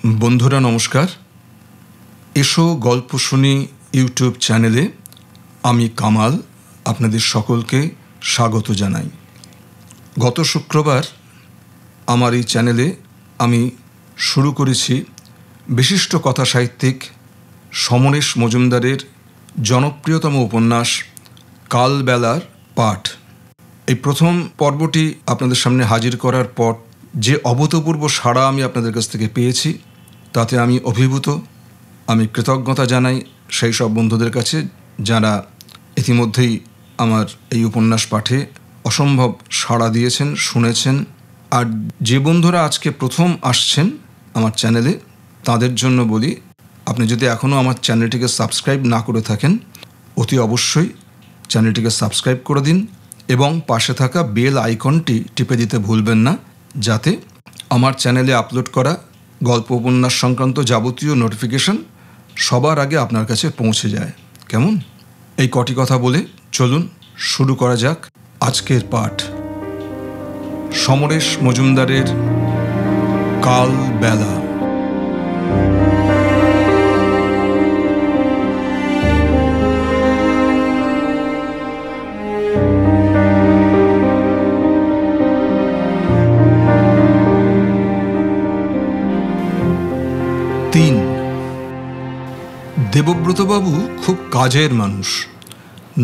বন্ধুরা নমস্কার। এসো গল্প শুনি ইউটিউব চ্যানেলে আমি কামাল আপনাদের সকলকে স্বাগত জানাই। গত শুক্রবার আমার এই চ্যানেলে আমি শুরু করেছি বিশিষ্ট কথাসাহিত্যিক সমরেশ মজুমদারের জনপ্রিয়তম উপন্যাস কালবেলার পাঠ। এই প্রথম পর্বটি আপনাদের সামনে হাজির করার পর যে অভূতপূর্ব সাড়া আমি আপনাদের কাছ থেকে পেয়েছি তাতে আমি অভিভূত। আমি কৃতজ্ঞতা জানাই সেই সব বন্ধুদের কাছে যারা ইতিমধ্যেই আমার এই উপন্যাস পাঠে অসম্ভব সাড়া দিয়েছেন, শুনেছেন। আর যে বন্ধুরা আজকে প্রথম আসছেন আমার চ্যানেলে তাদের জন্য বলি, আপনি যদি এখনও আমার চ্যানেলটিকে সাবস্ক্রাইব না করে থাকেন অতি অবশ্যই চ্যানেলটিকে সাবস্ক্রাইব করে দিন এবং পাশে থাকা বেল আইকনটি টিপে দিতে ভুলবেন না, যাতে আমার চ্যানেলে আপলোড করা গল্প উপন্যাস সংক্রান্ত যাবতীয় নোটিফিকেশন সবার আগে আপনার কাছে পৌঁছে যায়। কেমন? এই কটি কথা বলে চলুন শুরু করা যাক আজকের পাঠ। সমরেশ মজুমদারের কালবেলা। দেবব্রতবাবু খুব কাজের মানুষ,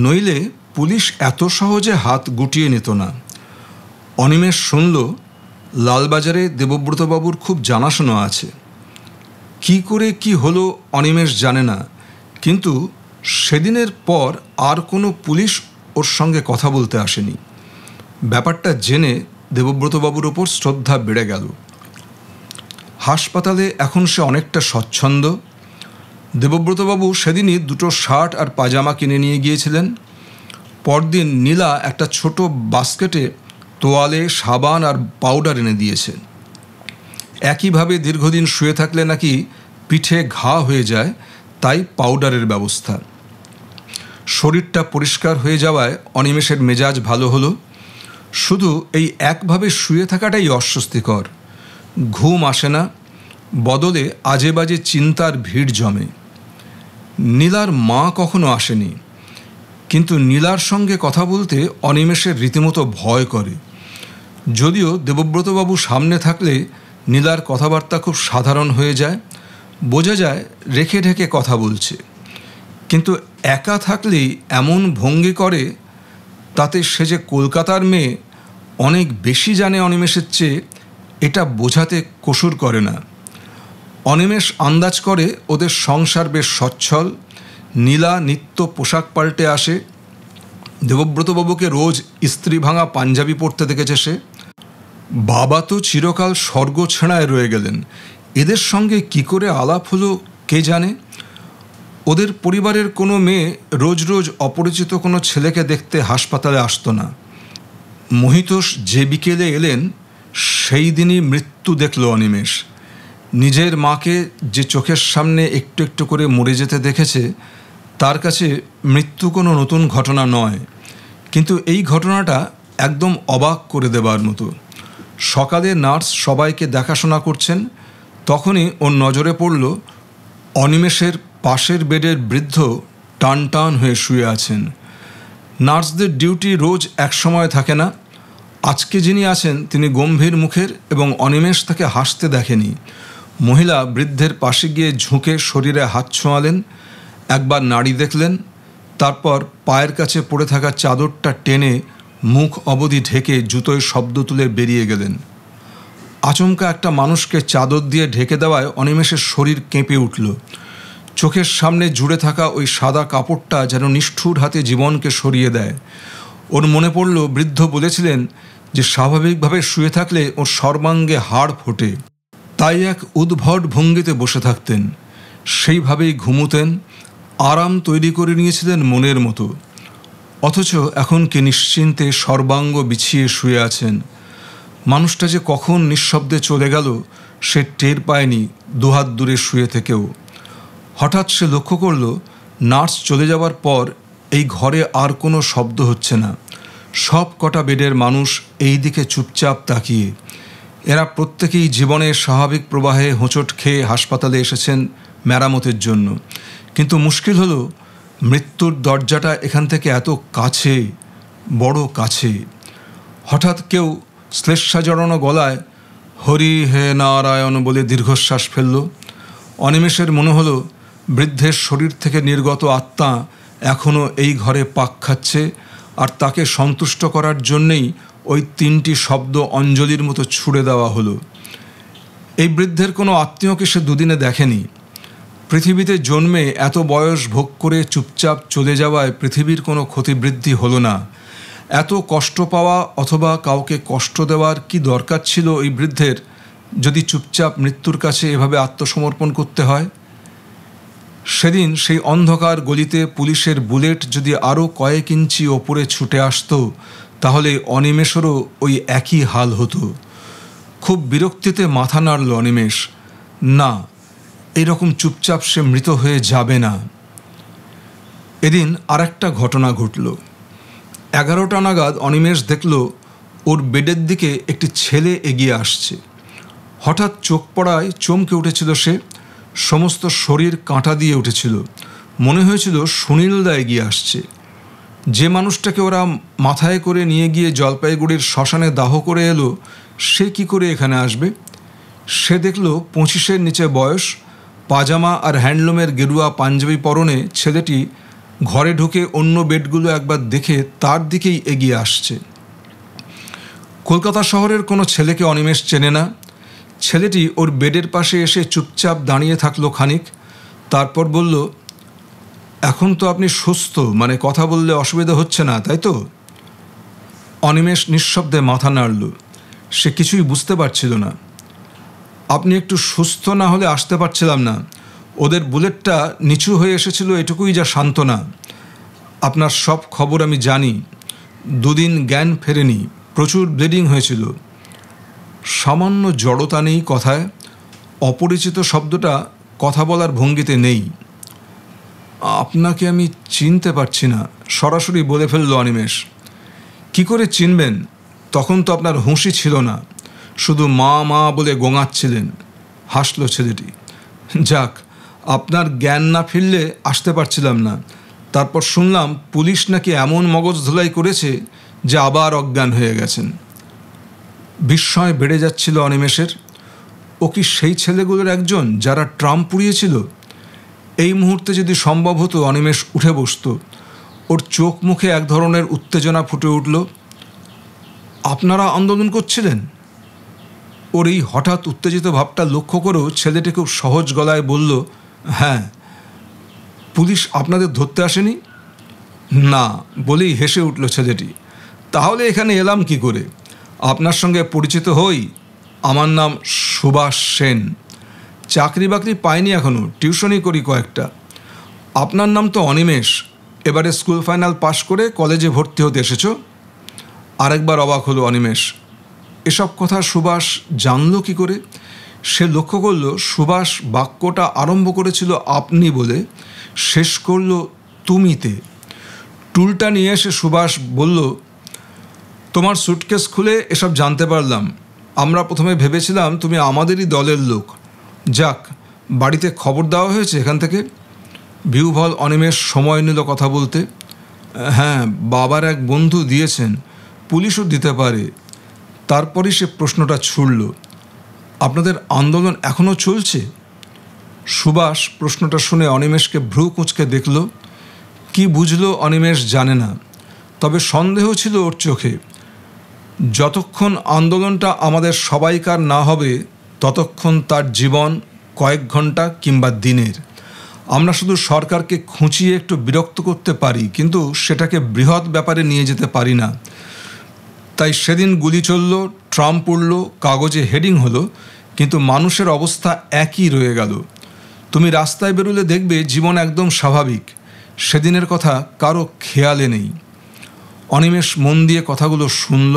নইলে পুলিশ এত সহজে হাত গুটিয়ে নিত না। অনিমেষ শুনল লালবাজারে দেবব্রতবাবুর খুব জানাশোনা আছে। কি করে কি হলো অনিমেষ জানে না, কিন্তু সেদিনের পর আর কোনো পুলিশ ওর সঙ্গে কথা বলতে আসেনি। ব্যাপারটা জেনে দেবব্রতবাবুর ওপর শ্রদ্ধা বেড়ে গেল। হাসপাতালে এখন সে অনেকটা স্বচ্ছন্দ। দেবব্রতবাবু সেদিনই দুটো শার্ট আর পাজামা কিনে নিয়ে গিয়েছিলেন। পরদিন নীলা একটা ছোট বাস্কেটে তোয়ালে, সাবান আর পাউডার এনে দিয়েছে। একইভাবে দীর্ঘদিন শুয়ে থাকলে নাকি পিঠে ঘা হয়ে যায়, তাই পাউডারের ব্যবস্থা। শরীরটা পরিষ্কার হয়ে যাওয়ায় অনিমেষের মেজাজ ভালো হলো। শুধু এই একভাবে শুয়ে থাকাটাই অস্বস্তিকর। ঘুম আসে না, বদলে আজে বাজে চিন্তার ভিড় জমে। নীলার মা কখনো আসেনি, কিন্তু নীলার সঙ্গে কথা বলতে অনিমেষের রীতিমতো ভয় করে। যদিও দেবব্রতবাবু সামনে থাকলে নীলার কথাবার্তা খুব সাধারণ হয়ে যায়, বোঝা যায় রেখে ঢেকে কথা বলছে। কিন্তু একা থাকলেই এমন ভঙ্গি করে, তাতে সে যে কলকাতার মেয়ে অনেক বেশি জানে অনিমেষের চেয়ে, এটা বোঝাতে কসুর করে না। অনিমেষ আন্দাজ করে ওদের সংসার বেশ সচ্ছল। নীলা নিত্য পোশাক পাল্টে আসে। দেবব্রতবাবুকে রোজ ইস্ত্রি ভাঙা পাঞ্জাবি পরতে দেখেছে সে। বাবা তো চিরকাল স্বর্গ ছেঁড়ায় রয়ে গেলেন, এদের সঙ্গে কি করে আলাপ হলো কে জানে। ওদের পরিবারের কোনো মেয়ে রোজ রোজ অপরিচিত কোনো ছেলেকে দেখতে হাসপাতালে আসতো না। মহিতোষ যে বিকেলে এলেন সেই দিনই মৃত্যু দেখল অনিমেষ। নিজের মাকে যে চোখের সামনে একটু একটু করে মরে যেতে দেখেছে, তার কাছে মৃত্যু কোনো নতুন ঘটনা নয়, কিন্তু এই ঘটনাটা একদম অবাক করে দেবার মতো। সকালে নার্স সবাইকে দেখাশোনা করছেন, তখনই ওর নজরে পড়ল অনিমেষের পাশের বেডের বৃদ্ধ টান টান হয়ে শুয়ে আছেন। নার্সদের ডিউটি রোজ এক সময় থাকে না। আজকে যিনি আছেন তিনি গম্ভীর মুখের এবং অনিমেষ তাকে হাসতে দেখেনি। মহিলা বৃদ্ধের পাশে গিয়ে ঝুঁকে শরীরে হাত ছোঁয়ালেন, একবার নাড়ি দেখলেন, তারপর পায়ের কাছে পড়ে থাকা চাদরটা টেনে মুখ অবধি ঢেকে জুতোয় শব্দ তুলে বেরিয়ে গেলেন। আচমকা একটা মানুষকে চাদর দিয়ে ঢেকে দেওয়ায় অনিমেষের শরীর কেঁপে উঠল। চোখের সামনে জুড়ে থাকা ওই সাদা কাপড়টা যেন নিষ্ঠুর হাতে জীবনকে সরিয়ে দেয়। ওর মনে পড়ল বৃদ্ধ বলেছিলেন যে স্বাভাবিকভাবে শুয়ে থাকলে ওর সর্বাঙ্গে হাড় ফোটে, তাই এক উদ্ভট ভঙ্গিতে বসে থাকতেন, সেইভাবেই ঘুমুতেন, আরাম তৈরি করে নিয়েছিলেন মনের মতো। অথচ এখন কি নিশ্চিন্তে সর্বাঙ্গ বিছিয়ে শুয়ে আছেন। মানুষটা যে কখন নিঃশব্দে চলে গেল সে টের পায়নি দুহাত দূরে শুয়ে থেকেও। হঠাৎ সে লক্ষ্য করল নার্স চলে যাওয়ার পর এই ঘরে আর কোনো শব্দ হচ্ছে না। সব কটা বেডের মানুষ এই দিকে চুপচাপ তাকিয়ে। এরা প্রত্যেকেই জীবনের স্বাভাবিক প্রবাহে হোঁচট খেয়ে হাসপাতালে এসেছেন মেরামতের জন্য, কিন্তু মুশকিল হলো মৃত্যুর দরজাটা এখান থেকে এত কাছে, বড় কাছে। হঠাৎ কেউ শ্লেষা জড়ানো গলায় হরি হে নারায়ণ বলে দীর্ঘশ্বাস ফেলল। অনিমেষের মনে হলো বৃদ্ধের শরীর থেকে নির্গত আত্মা এখনও এই ঘরে পাক খাচ্ছে, আর তাকে সন্তুষ্ট করার জন্যেই ওই 3টি শব্দ অঞ্জলির মতো ছুড়ে দেওয়া হলো। এই বৃদ্ধের কোনো আত্মীয়কে সে দুদিনে দেখেনি। পৃথিবীতে জন্মে এত বয়স ভোগ করে চুপচাপ চলে যাওয়ায় পৃথিবীর কোনো ক্ষতিবৃদ্ধি হলো না। এত কষ্ট পাওয়া অথবা কাউকে কষ্ট দেওয়ার কি দরকার ছিল এই বৃদ্ধের, যদি চুপচাপ মৃত্যুর কাছে এভাবে আত্মসমর্পণ করতে হয়? সেদিন সেই অন্ধকার গলিতে পুলিশের বুলেট যদি আরও কয়েক ইঞ্চি ওপরে ছুটে আসতো, তাহলে অনিমেষেরও ওই একই হাল হতো। খুব বিরক্তিতে মাথা নাড়ল অনিমেষ। না, এরকম চুপচাপ সে মৃত হয়ে যাবে না। এদিন আরেকটা ঘটনা ঘটল। 11টা নাগাদ অনিমেষ দেখল ওর বেডের দিকে একটি ছেলে এগিয়ে আসছে। হঠাৎ চোখ পড়ায় চমকে উঠেছিল সে। সমস্ত শরীর কাঁটা দিয়ে উঠেছিল। মনে হয়েছিল সুনীলদা এগিয়ে আসছে। যে মানুষটাকে ওরা মাথায় করে নিয়ে গিয়ে জলপাইগুড়ির শ্মশানে দাহ করে এলো, সে কি করে এখানে আসবে? সে দেখল 25-এর নিচে বয়স, পাজামা আর হ্যান্ডলুমের গেরুয়া পাঞ্জাবি পরনে ছেলেটি ঘরে ঢুকে অন্য বেডগুলো একবার দেখে তার দিকেই এগিয়ে আসছে। কলকাতা শহরের কোনো ছেলেকে অনিমেষ চেনে না। ছেলেটি ওর বেডের পাশে এসে চুপচাপ দাঁড়িয়ে থাকলো খানিক, তারপর বলল, এখন তো আপনি সুস্থ, মানে কথা বললে অসুবিধা হচ্ছে না, তাই তো? অনিমেষ নিঃশব্দে মাথা নাড়ল। সে কিছুই বুঝতে পারছিল না। আপনি একটু সুস্থ না হলে আসতে পারছিলাম না। ওদের বুলেটটা নিচু হয়ে এসেছিল, এটুকুই যা সান্ত্বনা। আপনার সব খবর আমি জানি। 2 দিন জ্ঞান ফেরেনি, প্রচুর ব্লিডিং হয়েছিল। সামান্য জড়তা নেই কথায়। অপরিচিত শব্দটা কথা বলার ভঙ্গিতে নেই। আপনাকে আমি চিনতে পারছি না, সরাসরি বলে ফেলল অনিমেষ। কি করে চিনবেন? তখন তো আপনার হুঁশই ছিল না, শুধু মা মা বলে গোঙাচ্ছিলেন। হাসল ছেলেটি। যাক, আপনার জ্ঞান না ফিরলে আসতে পারছিলাম না। তারপর শুনলাম পুলিশ নাকি এমন মগজ ধোলাই করেছে যে আবার অজ্ঞান হয়ে গেছেন। বিস্ময় বেড়ে যাচ্ছিল অনিমেষের। ও কি সেই ছেলেগুলোর একজন যারা ট্রাম পুড়িয়েছিল? এই মুহূর্তে যদি সম্ভব হতো অনিমেষ উঠে বসত। ওর চোখ মুখে এক ধরনের উত্তেজনা ফুটে উঠল। আপনারা আন্দোলন করছিলেন? ওর এই হঠাৎ উত্তেজিত ভাবটা লক্ষ্য করেও ছেলেটি খুব সহজ গলায় বলল, হ্যাঁ। পুলিশ আপনাদের ধরতে আসেনি? না, বলেই হেসে উঠল ছেলেটি। তাহলে এখানে এলাম কি করে? আপনার সঙ্গে পরিচিত হই। আমার নাম সুভাষ সেন। চাকরি বাকরি পাইনি এখনও, টিউশনই করি কয়েকটা। আপনার নাম তো অনিমেষ। এবারে স্কুল ফাইনাল পাশ করে কলেজে ভর্তি হতে এসেছ? আরেকবার অবাক হলো অনিমেষ। এসব কথা সুভাষ জানল কি করে? সে লক্ষ্য করল সুভাষ বাক্যটা আরম্ভ করেছিল আপনি বলে, শেষ করল তুমিতে। টুলটা নিয়ে এসে সুভাষ বলল, তোমার সুটকেস খুলে এসব জানতে পারলাম। আমরা প্রথমে ভেবেছিলাম তুমি আমাদেরই দলের লোক। যাক, বাড়িতে খবর দেওয়া হয়েছে এখান থেকে? বিহ্বল অনিমেষ সময় নিল কথা বলতে। হ্যাঁ, বাবার এক বন্ধু দিয়েছেন, পুলিশও দিতে পারে। তারপরই সে প্রশ্নটা ছুড়ল, আপনাদের আন্দোলন এখনও চলছে? সুভাষ প্রশ্নটা শুনে অনিমেষকে ভ্রু কুঁচকে দেখল। কি বুঝলো অনিমেষ জানে না, তবে সন্দেহ ছিল ওর চোখে। যতক্ষণ আন্দোলনটা আমাদের সবাইকার না হবে, ততক্ষণ তার জীবন কয়েক ঘন্টা কিংবা দিনের। আমরা শুধু সরকারকে খুঁচিয়ে একটু বিরক্ত করতে পারি, কিন্তু সেটাকে বৃহৎ ব্যাপারে নিয়ে যেতে পারি না। তাই সেদিন গুলি চলল, ট্রাম পড়ল, কাগজে হেডিং হলো, কিন্তু মানুষের অবস্থা একই রয়ে গেল। তুমি রাস্তায় বেরোলে দেখবে জীবন একদম স্বাভাবিক। সেদিনের কথা কারো খেয়ালে নেই। অনিমেষ মন দিয়ে কথাগুলো শুনল।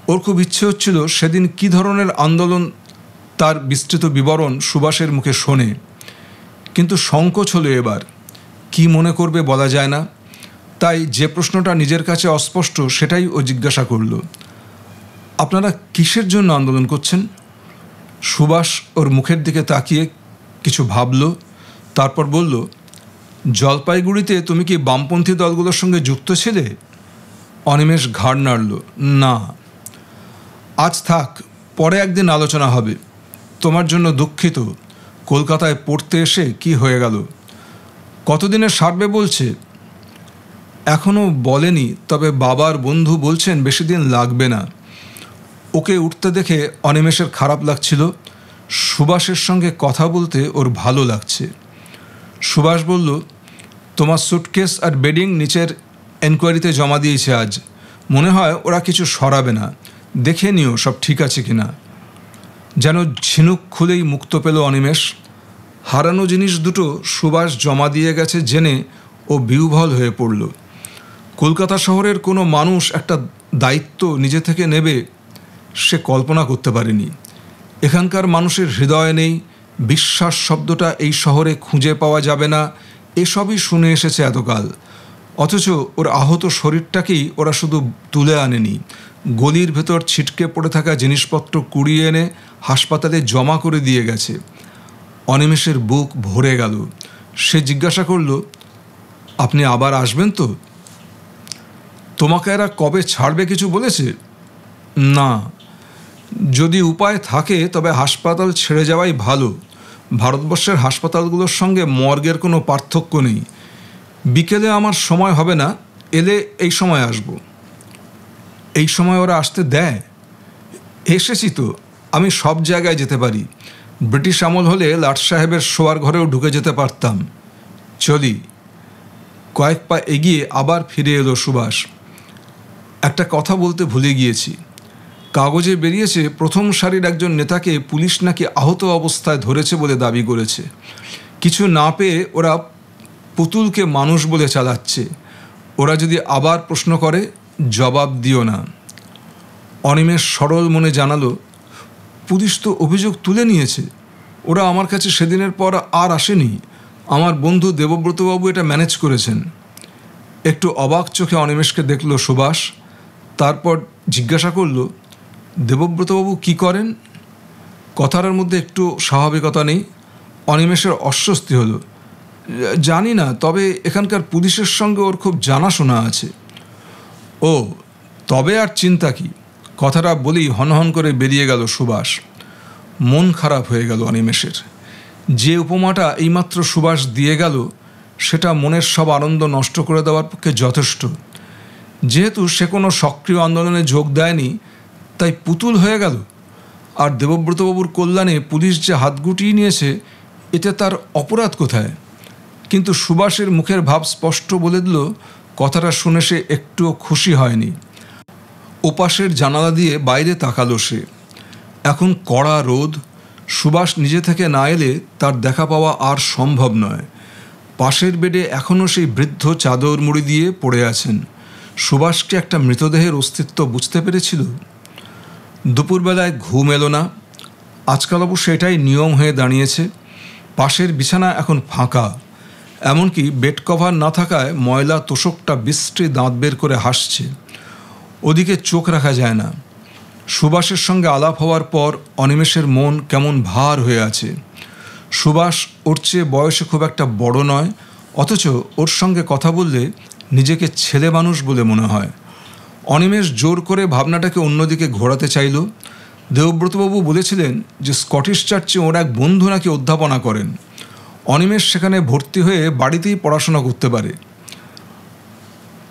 ওর খুব ইচ্ছে হচ্ছিল সেদিন কী ধরনের আন্দোলন তার বিস্তৃত বিবরণ সুভাষের মুখে শোনে, কিন্তু সংকোচ হলো এবার। কি মনে করবে বলা যায় না। তাই যে প্রশ্নটা নিজের কাছে অস্পষ্ট সেটাই ও জিজ্ঞাসা করল, আপনারা কিসের জন্য আন্দোলন করছেন? সুভাষ ওর মুখের দিকে তাকিয়ে কিছু ভাবল, তারপর বলল, জলপাইগুড়িতে তুমি কি বামপন্থী দলগুলোর সঙ্গে যুক্ত ছিলে? অনিমেষ ঘাড় নাড়ল, না। আজ থাক, পরে একদিন আলোচনা হবে। তোমার জন্য দুঃখিত, কলকাতায় পড়তে এসে কি হয়ে গেল। কতদিনে সারবে বলছে? এখনও বলেনি, তবে বাবার বন্ধু বলছেন বেশি দিন লাগবে না। ওকে উঠতে দেখে অনিমেষের খারাপ লাগছিল। সুভাষের সঙ্গে কথা বলতে ওর ভালো লাগছে। সুভাষ বলল, তোমার সুটকেস আর বেডিং নিচের এনকোয়ারিতে জমা দিয়েছে আজ। মনে হয় ওরা কিছু সরাবে না, দেখে নিও সব ঠিক আছে কিনা। যেন ঝিনুক খুলেই মুক্ত পেল অনিমেষ। হারানো জিনিস দুটো সুভাষ জমা দিয়ে গেছে জেনে ও বিহ্বল হয়ে পড়ল। কলকাতা শহরের কোনো মানুষ একটা দায়িত্ব নিজে থেকে নেবে সে কল্পনা করতে পারেনি। এখানকার মানুষের হৃদয় নেই, বিশ্বাস শব্দটা এই শহরে খুঁজে পাওয়া যাবে না, এসবই শুনে এসেছে এতকাল। অথচ ওর আহত শরীরটাকেই ওরা শুধু তুলে আনেনি, গলির ভেতর ছিটকে পড়ে থাকা জিনিসপত্র কুড়িয়ে এনে হাসপাতালে জমা করে দিয়ে গেছে। অনিমেষের বুক ভরে গেল। সে জিজ্ঞাসা করল, আপনি আবার আসবেন তো? তোমাকে এরা কবে ছাড়বে কিছু বলেছে? না। যদি উপায় থাকে তবে হাসপাতাল ছেড়ে যাওয়াই ভালো। ভারতবর্ষের হাসপাতালগুলোর সঙ্গে মর্গের কোনো পার্থক্য নেই। বিকেলে আমার সময় হবে না, এলে এই সময় আসব। এই সময় ওরা আসতে দেয়? এসেছি তো, আমি সব জায়গায় যেতে পারি। ব্রিটিশ আমল হলে লাট সাহেবের শোয়ার ঘরেও ঢুকে যেতে পারতাম। চলি। কয়েক পা এগিয়ে আবার ফিরে এলো সুভাষ। একটা কথা বলতে ভুলে গিয়েছি। কাগজে বেরিয়েছে প্রথম সারির একজন নেতাকে পুলিশ নাকি আহত অবস্থায় ধরেছে বলে দাবি করেছে। কিছু না পেয়ে ওরা পুতুলকে মানুষ বলে চালাচ্ছে। ওরা যদি আবার প্রশ্ন করে, জবাব দিও না। অনিমেষ সরল মনে জানালো, পুলিশ তো অভিযোগ তুলে নিয়েছে। ওরা আমার কাছে সেদিনের পর আর আসেনি। আমার বন্ধু দেবব্রতবাবু এটা ম্যানেজ করেছেন। একটু অবাক চোখে অনিমেষকে দেখল সুভাষ, তারপর জিজ্ঞাসা করল, দেবব্রতবাবু কি করেন? কথাটার মধ্যে একটু স্বাভাবিকতা নেই। অনিমেষের অস্বস্তি হলো। জানি না, তবে এখানকার পুলিশের সঙ্গে ওর খুব জানাশোনা আছে। ও, তবে আর চিন্তা কি? কথাটা বলেই হনহন করে বেরিয়ে গেল সুভাষ। মন খারাপ হয়ে গেল অনিমেষের। যে উপমাটা এইমাত্র সুভাষ দিয়ে গেল সেটা মনের সব আনন্দ নষ্ট করে দেওয়ার পক্ষে যথেষ্ট। যেহেতু সে কোনো সক্রিয় আন্দোলনে যোগ দেয়নি, তাই পুতুল হয়ে গেল। আর দেবব্রতবাবুর কল্যাণে পুলিশ যে হাত গুটিয়ে নিয়েছে, এতে তার অপরাধ কোথায়? কিন্তু সুভাষের মুখের ভাব স্পষ্ট বলে দিল, কথাটা শুনে সে একটুও খুশি হয়নি। ওপাশের জানালা দিয়ে বাইরে তাকালো সে। এখন কড়া রোদ। সুভাষ নিজে থেকে না এলে তার দেখা পাওয়া আর সম্ভব নয়। পাশের বেডে এখনও সেই বৃদ্ধ চাদর মুড়ি দিয়ে পড়ে আছেন। সুভাষকে একটা মৃতদেহের অস্তিত্ব বুঝতে পেরেছিল। দুপুরবেলায় ঘুম এলো না। আজকাল অবশ্য এটাই নিয়ম হয়ে দাঁড়িয়েছে। পাশের বিছানা এখন ফাঁকা। এমনকি বেড কভার না থাকায় ময়লা তোষকটা বিশ্রী দাঁত বের করে হাসছে। ওদিকে চোখ রাখা যায় না। সুভাষের সঙ্গে আলাপ হওয়ার পর অনিমেষের মন কেমন ভার হয়ে আছে। সুভাষ ওর চেয়ে বয়সে খুব একটা বড় নয়, অথচ ওর সঙ্গে কথা বললে নিজেকে ছেলে মানুষ বলে মনে হয়। অনিমেষ জোর করে ভাবনাটাকে অন্যদিকে ঘোরাতে চাইল। দেবব্রতবাবু বলেছিলেন যে স্কটিশ চার্চে ওর এক বন্ধু নাকি অধ্যাপনা করেন। অনিমেষ সেখানে ভর্তি হয়ে বাড়িতেই পড়াশোনা করতে পারে।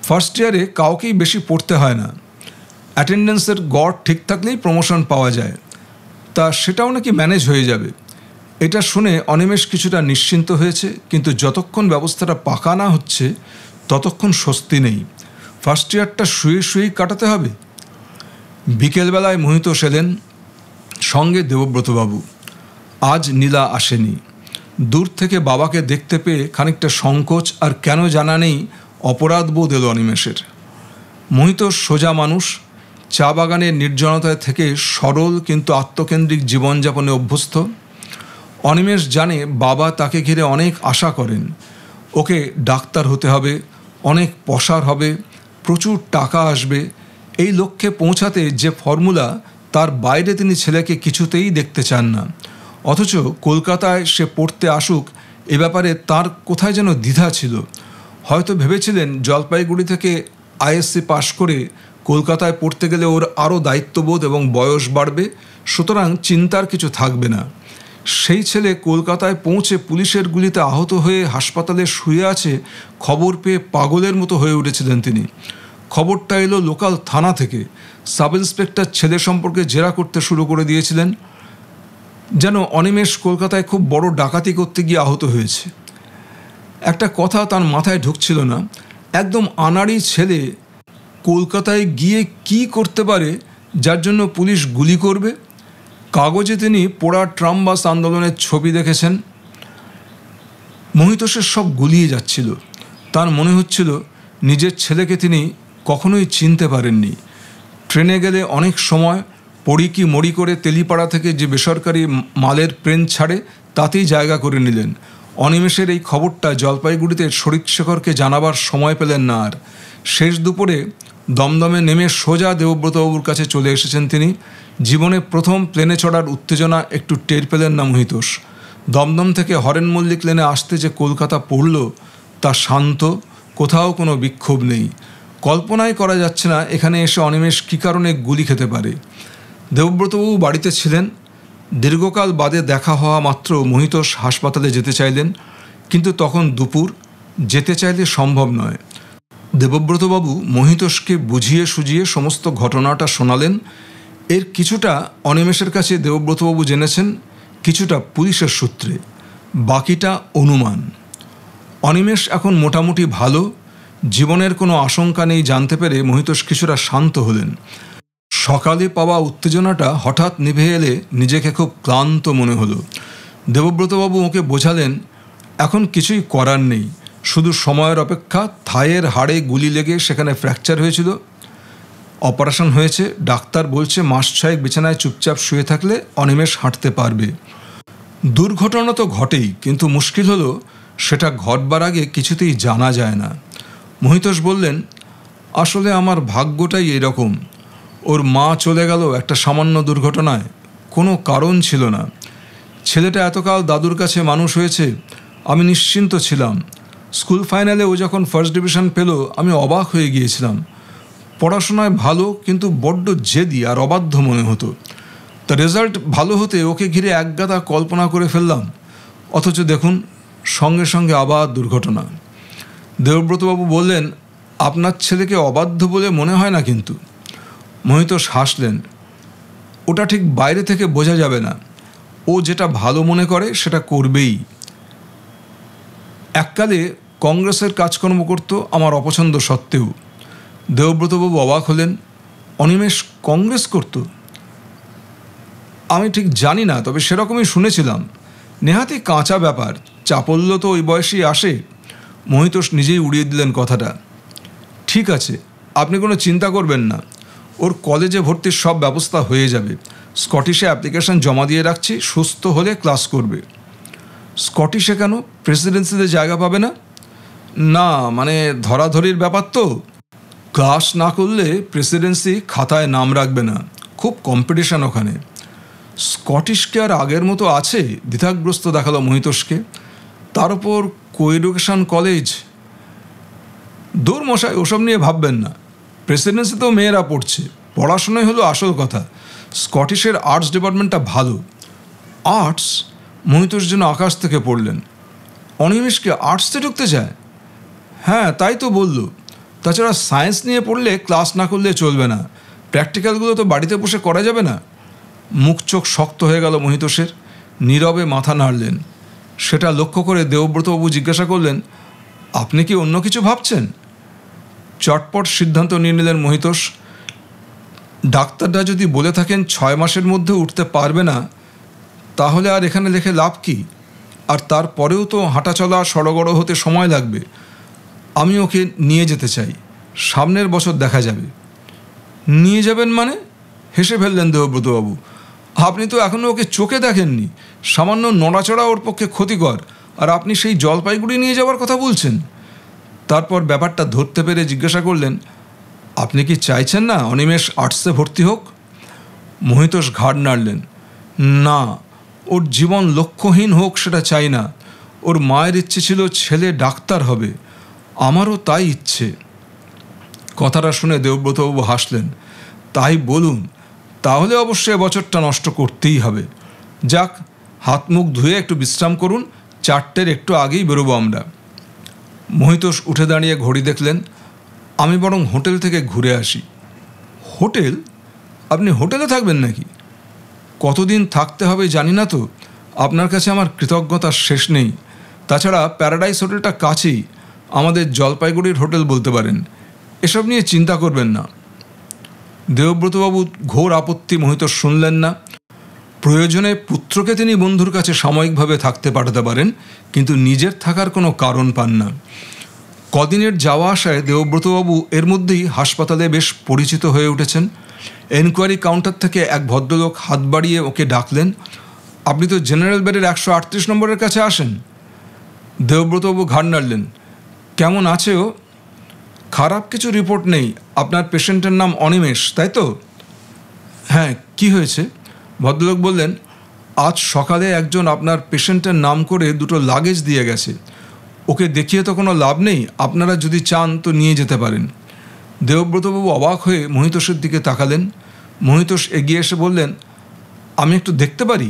ফার্স্ট ইয়ারে কাউকেই বেশি পড়তে হয় না। অ্যাটেন্ডেন্সের গড় ঠিক থাকলেই প্রমোশন পাওয়া যায়। তা সেটাও নাকি ম্যানেজ হয়ে যাবে। এটা শুনে অনিমেষ কিছুটা নিশ্চিন্ত হয়েছে, কিন্তু যতক্ষণ ব্যবস্থাটা পাকা না হচ্ছে ততক্ষণ স্বস্তি নেই। ফার্স্ট ইয়ারটা শুয়ে শুয়েই কাটাতে হবে। বিকেলবেলায় মহিতোষ এলেন, সঙ্গে দেবব্রতবাবু। আজ নীলা আসেনি। দূর থেকে বাবাকে দেখতে পেয়ে খানিকটা সংকোচ আর কেন জানা নেই অপরাধ বোধ এলো অনিমেষের। মহিতোষ সোজা মানুষ, চা বাগানের নির্জনতায় থেকে সরল কিন্তু আত্মকেন্দ্রিক জীবনযাপনে অভ্যস্ত। অনিমেষ জানে বাবা তাকে ঘিরে অনেক আশা করেন। ওকে ডাক্তার হতে হবে, অনেক পসার হবে, প্রচুর টাকা আসবে, এই লক্ষ্যে পৌঁছাতে যে ফর্মুলা, তার বাইরে তিনি ছেলেকে কিছুতেই দেখতে চান না। অথচ কলকাতায় সে পড়তে আসুক এ ব্যাপারে তার কোথায় যেন দ্বিধা ছিল। হয়তো ভেবেছিলেন জলপাইগুড়ি থেকে আইএসসি পাশ করে কলকাতায় পড়তে গেলে ওর আরও দায়িত্ববোধ এবং বয়স বাড়বে, সুতরাং চিন্তার কিছু থাকবে না। সেই ছেলে কলকাতায় পৌঁছে পুলিশের গুলিতে আহত হয়ে হাসপাতালে শুয়ে আছে খবর পেয়ে পাগলের মতো হয়ে উঠেছিলেন তিনি। খবরটা এলো লোকাল থানা থেকে। সাব ইন্সপেক্টর ছেলে সম্পর্কে জেরা করতে শুরু করে দিয়েছিলেন। যেন অনিমেষ কলকাতায় খুব বড় ডাকাতি করতে গিয়ে আহত হয়েছে। একটা কথা তার মাথায় ঢুকছিল না, একদম আনাড়ি ছেলে কলকাতায় গিয়ে কি করতে পারে যার জন্য পুলিশ গুলি করবে? কাগজে তিনি পোড়া ট্রাম বাস আন্দোলনের ছবি দেখেছেন। মহিতোষের সব গুলিয়ে যাচ্ছিল। তার মনে হচ্ছিল নিজের ছেলেকে তিনি কখনোই চিনতে পারেননি। ট্রেনে গেলে অনেক সময় পড়ি কি মরি করে তেলিপাড়া থেকে যে বেসরকারি মালের ট্রেন ছাড়ে তাতেই জায়গা করে নিলেন। অনিমেষের এই খবরটা জলপাইগুড়িতে শরীরশেখরকে জানাবার সময় পেলেন না আর। শেষ দুপুরে দমদমে নেমে সোজা দেবব্রতবাবুর কাছে চলে এসেছেন তিনি। জীবনে প্রথম প্লেনে চড়ার উত্তেজনা একটু টের পেলেন না মহিতোষ। দমদম থেকে হরেন মল্লিক লেনে আসতে যে কলকাতা পড়ল তা শান্ত, কোথাও কোনো বিক্ষোভ নেই। কল্পনাই করা যাচ্ছে না এখানে এসে অনিমেষ কী কারণে গুলি খেতে পারে। দেবব্রতবাবু বাড়িতে ছিলেন। দীর্ঘকাল বাদে দেখা হওয়া মাত্র মহিতোষ হাসপাতালে যেতে চাইলেন, কিন্তু তখন দুপুর, যেতে চাইলে সম্ভব নয়। দেবব্রতবাবু মহিতোষকে বুঝিয়ে সুঝিয়ে সমস্ত ঘটনাটা শোনালেন। এর কিছুটা অনিমেষের কাছে দেবব্রতবাবু জেনেছেন, কিছুটা পুলিশের সূত্রে, বাকিটা অনুমান। অনিমেষ এখন মোটামুটি ভালো, জীবনের কোনো আশঙ্কা নেই জানতে পেরে মহিতোষ কিছুটা শান্ত হলেন। সকালে পাওয়া উত্তেজনাটা হঠাৎ নিভে এলে নিজেকে খুব ক্লান্ত মনে হলো। দেবব্রতবাবু ওকে বোঝালেন এখন কিছুই করার নেই, শুধু সময়ের অপেক্ষা। থায়ের হাড়ে গুলি লেগে সেখানে ফ্র্যাকচার হয়েছিল, অপারেশন হয়েছে, ডাক্তার বলছে মাস 6 বিছানায় চুপচাপ শুয়ে থাকলে অনিমেষ হাঁটতে পারবে। দুর্ঘটনা তো ঘটেই, কিন্তু মুশকিল হলো সেটা ঘটবার আগে কিছুতেই জানা যায় না। মহিতোষ বললেন, আসলে আমার ভাগ্যটাই এরকম। ওর মা চলে গেল একটা সামান্য দুর্ঘটনায়, কোনো কারণ ছিল না। ছেলেটা এতকাল দাদুর কাছে মানুষ হয়েছে, আমি নিশ্চিন্ত ছিলাম। স্কুল ফাইনালে ও যখন ফার্স্ট ডিভিশন পেল আমি অবাক হয়ে গিয়েছিলাম। পড়াশোনায় ভালো, কিন্তু বড্ড জেদি আর অবাধ্য মনে হতো। তা রেজাল্ট ভালো হতে ওকে ঘিরে একগাদা কল্পনা করে ফেললাম, অথচ দেখুন সঙ্গে সঙ্গে আবার দুর্ঘটনা। দেবব্রতবাবু বললেন, আপনার ছেলেকে অবাধ্য বলে মনে হয় না কিন্তু। মহিতোষ হাসলেন, ওটা ঠিক বাইরে থেকে বোঝা যাবে না। ও যেটা ভালো মনে করে সেটা করবেই। এককালে কংগ্রেসের কাজকর্ম করত আমার অপছন্দ সত্ত্বেও। দেবব্রতবাবু অবাক হলেন, অনিমেষ কংগ্রেস করত? আমি ঠিক জানি না, তবে সেরকমই শুনেছিলাম। নেহাতি কাঁচা ব্যাপার, চাপল্য তো ওই বয়সেই আসে। মহিতোষ নিজেই উড়িয়ে দিলেন কথাটা। ঠিক আছে, আপনি কোনো চিন্তা করবেন না, ওর কলেজে ভর্তির সব ব্যবস্থা হয়ে যাবে। স্কটিশে অ্যাপ্লিকেশন জমা দিয়ে রাখছি, সুস্থ হলে ক্লাস করবে। স্কটিশে কেন? প্রেসিডেন্সিতে জায়গা পাবে না? না, মানে ধরাধরির ব্যাপার তো। ক্লাস না করলে প্রেসিডেন্সি খাতায় নাম রাখবে না, খুব কম্পিটিশান ওখানে। স্কটিশকে আর আগের মতো আছে? দ্বিধাগ্রস্ত দেখালো মহিতোষকে। তার উপর কোএডুকেশন কলেজ। দূর মশাই, ওসব নিয়ে ভাববেন না। প্রেসিডেন্সিতেও মেয়েরা পড়ছে, পড়াশোনাই হলো আসল কথা। স্কটিশের আর্টস ডিপার্টমেন্টটা ভালো। আর্টস? মহিতোষ যেন আকাশ থেকে পড়লেন। অনিমেষকে আর্টসে ঢুকতে চায়? হ্যাঁ, তাই তো বলল। তাছাড়া সায়েন্স নিয়ে পড়লে ক্লাস না করলে চলবে না, প্র্যাকটিক্যালগুলো তো বাড়িতে বসে করা যাবে না। মুখ চোখ শক্ত হয়ে গেল মহিতোষের। নীরবে মাথা নাড়লেন। সেটা লক্ষ্য করে দেবব্রতবাবু জিজ্ঞাসা করলেন, আপনি কি অন্য কিছু ভাবছেন? চটপট সিদ্ধান্ত নিয়ে নিলেন মহিতোষ। ডাক্তাররা যদি বলে থাকেন 6 মাসের মধ্যে উঠতে পারবে না, তাহলে আর এখানে লেখে লাভ কি? আর তারপরেও তো হাঁটাচলা সড়গড় হতে সময় লাগবে। আমি ওকে নিয়ে যেতে চাই, সামনের বছর দেখা যাবে। নিয়ে যাবেন মানে? হেসে ফেললেন দেবব্রতবাবু। আপনি তো এখনও ওকে চোখে দেখেননি। সামান্য নড়াচড়া ওর পক্ষে ক্ষতিকর, আর আপনি সেই জলপাইগুড়ি নিয়ে যাওয়ার কথা বলছেন। তারপর ব্যাপারটা ধরতে পেরে জিজ্ঞাসা করলেন, আপনি কি চাইছেন না অনিমেষ আর্টসে ভর্তি হোক? মহিতোষ ঘাড় নাড়লেন। না, ওর জীবন লক্ষ্যহীন হোক সেটা চাই না। ওর মায়ের ইচ্ছে ছিল ছেলে ডাক্তার হবে, আমারও তাই ইচ্ছে। কথাটা শুনে দেবব্রতবাবু হাসলেন। তাই বলুন, তাহলে অবশ্যই বছরটা নষ্ট করতেই হবে। যাক, হাত মুখ ধুয়ে একটু বিশ্রাম করুন, 4টের একটু আগেই বেরোবো আমরা। মহিতোষ উঠে দাঁড়িয়ে ঘড়ি দেখলেন। আমি বরং হোটেল থেকে ঘুরে আসি। হোটেল? আপনি হোটেলে থাকবেন নাকি? কতদিন থাকতে হবে জানি না তো, আপনার কাছে আমার কৃতজ্ঞতার শেষ নেই। তাছাড়া প্যারাডাইস হোটেলটা কাছেই, আমাদের জলপাইগুড়ির হোটেল বলতে পারেন। এসব নিয়ে চিন্তা করবেন না। দেবব্রতবাবু ঘোর আপত্তি মহিতোষ শুনলেন না। প্রয়োজনে পুত্রকে তিনি বন্ধুর কাছে সাময়িকভাবে থাকতে পাঠাতে পারেন, কিন্তু নিজের থাকার কোনো কারণ পান না। কদিনের যাওয়া আসায় দেবব্রতবাবু এর মধ্যেই হাসপাতালে বেশ পরিচিত হয়ে উঠেছেন। এনকোয়ারি কাউন্টার থেকে এক ভদ্রলোক হাত বাড়িয়ে ওকে ডাকলেন। আপনি তো জেনারেল বেডের 138 নম্বরের কাছে আসেন। দেবব্রতবাবু ঘাড় নাড়লেন। কেমন আছে ও? খারাপ কিছু রিপোর্ট নেই। আপনার পেশেন্টের নাম অনিমেষ, তাই তো? হ্যাঁ, কি হয়েছে? ভদ্রলোক বললেন, আজ সকালে একজন আপনার পেশেন্টের নাম করে 2টো লাগেজ দিয়ে গেছে। ওকে দেখিয়ে তো কোনো লাভ নেই, আপনারা যদি চান তো নিয়ে যেতে পারেন। দেবব্রতবাবু অবাক হয়ে মহিতোষের দিকে তাকালেন। মহিতোষ এগিয়ে এসে বললেন, আমি একটু দেখতে পারি?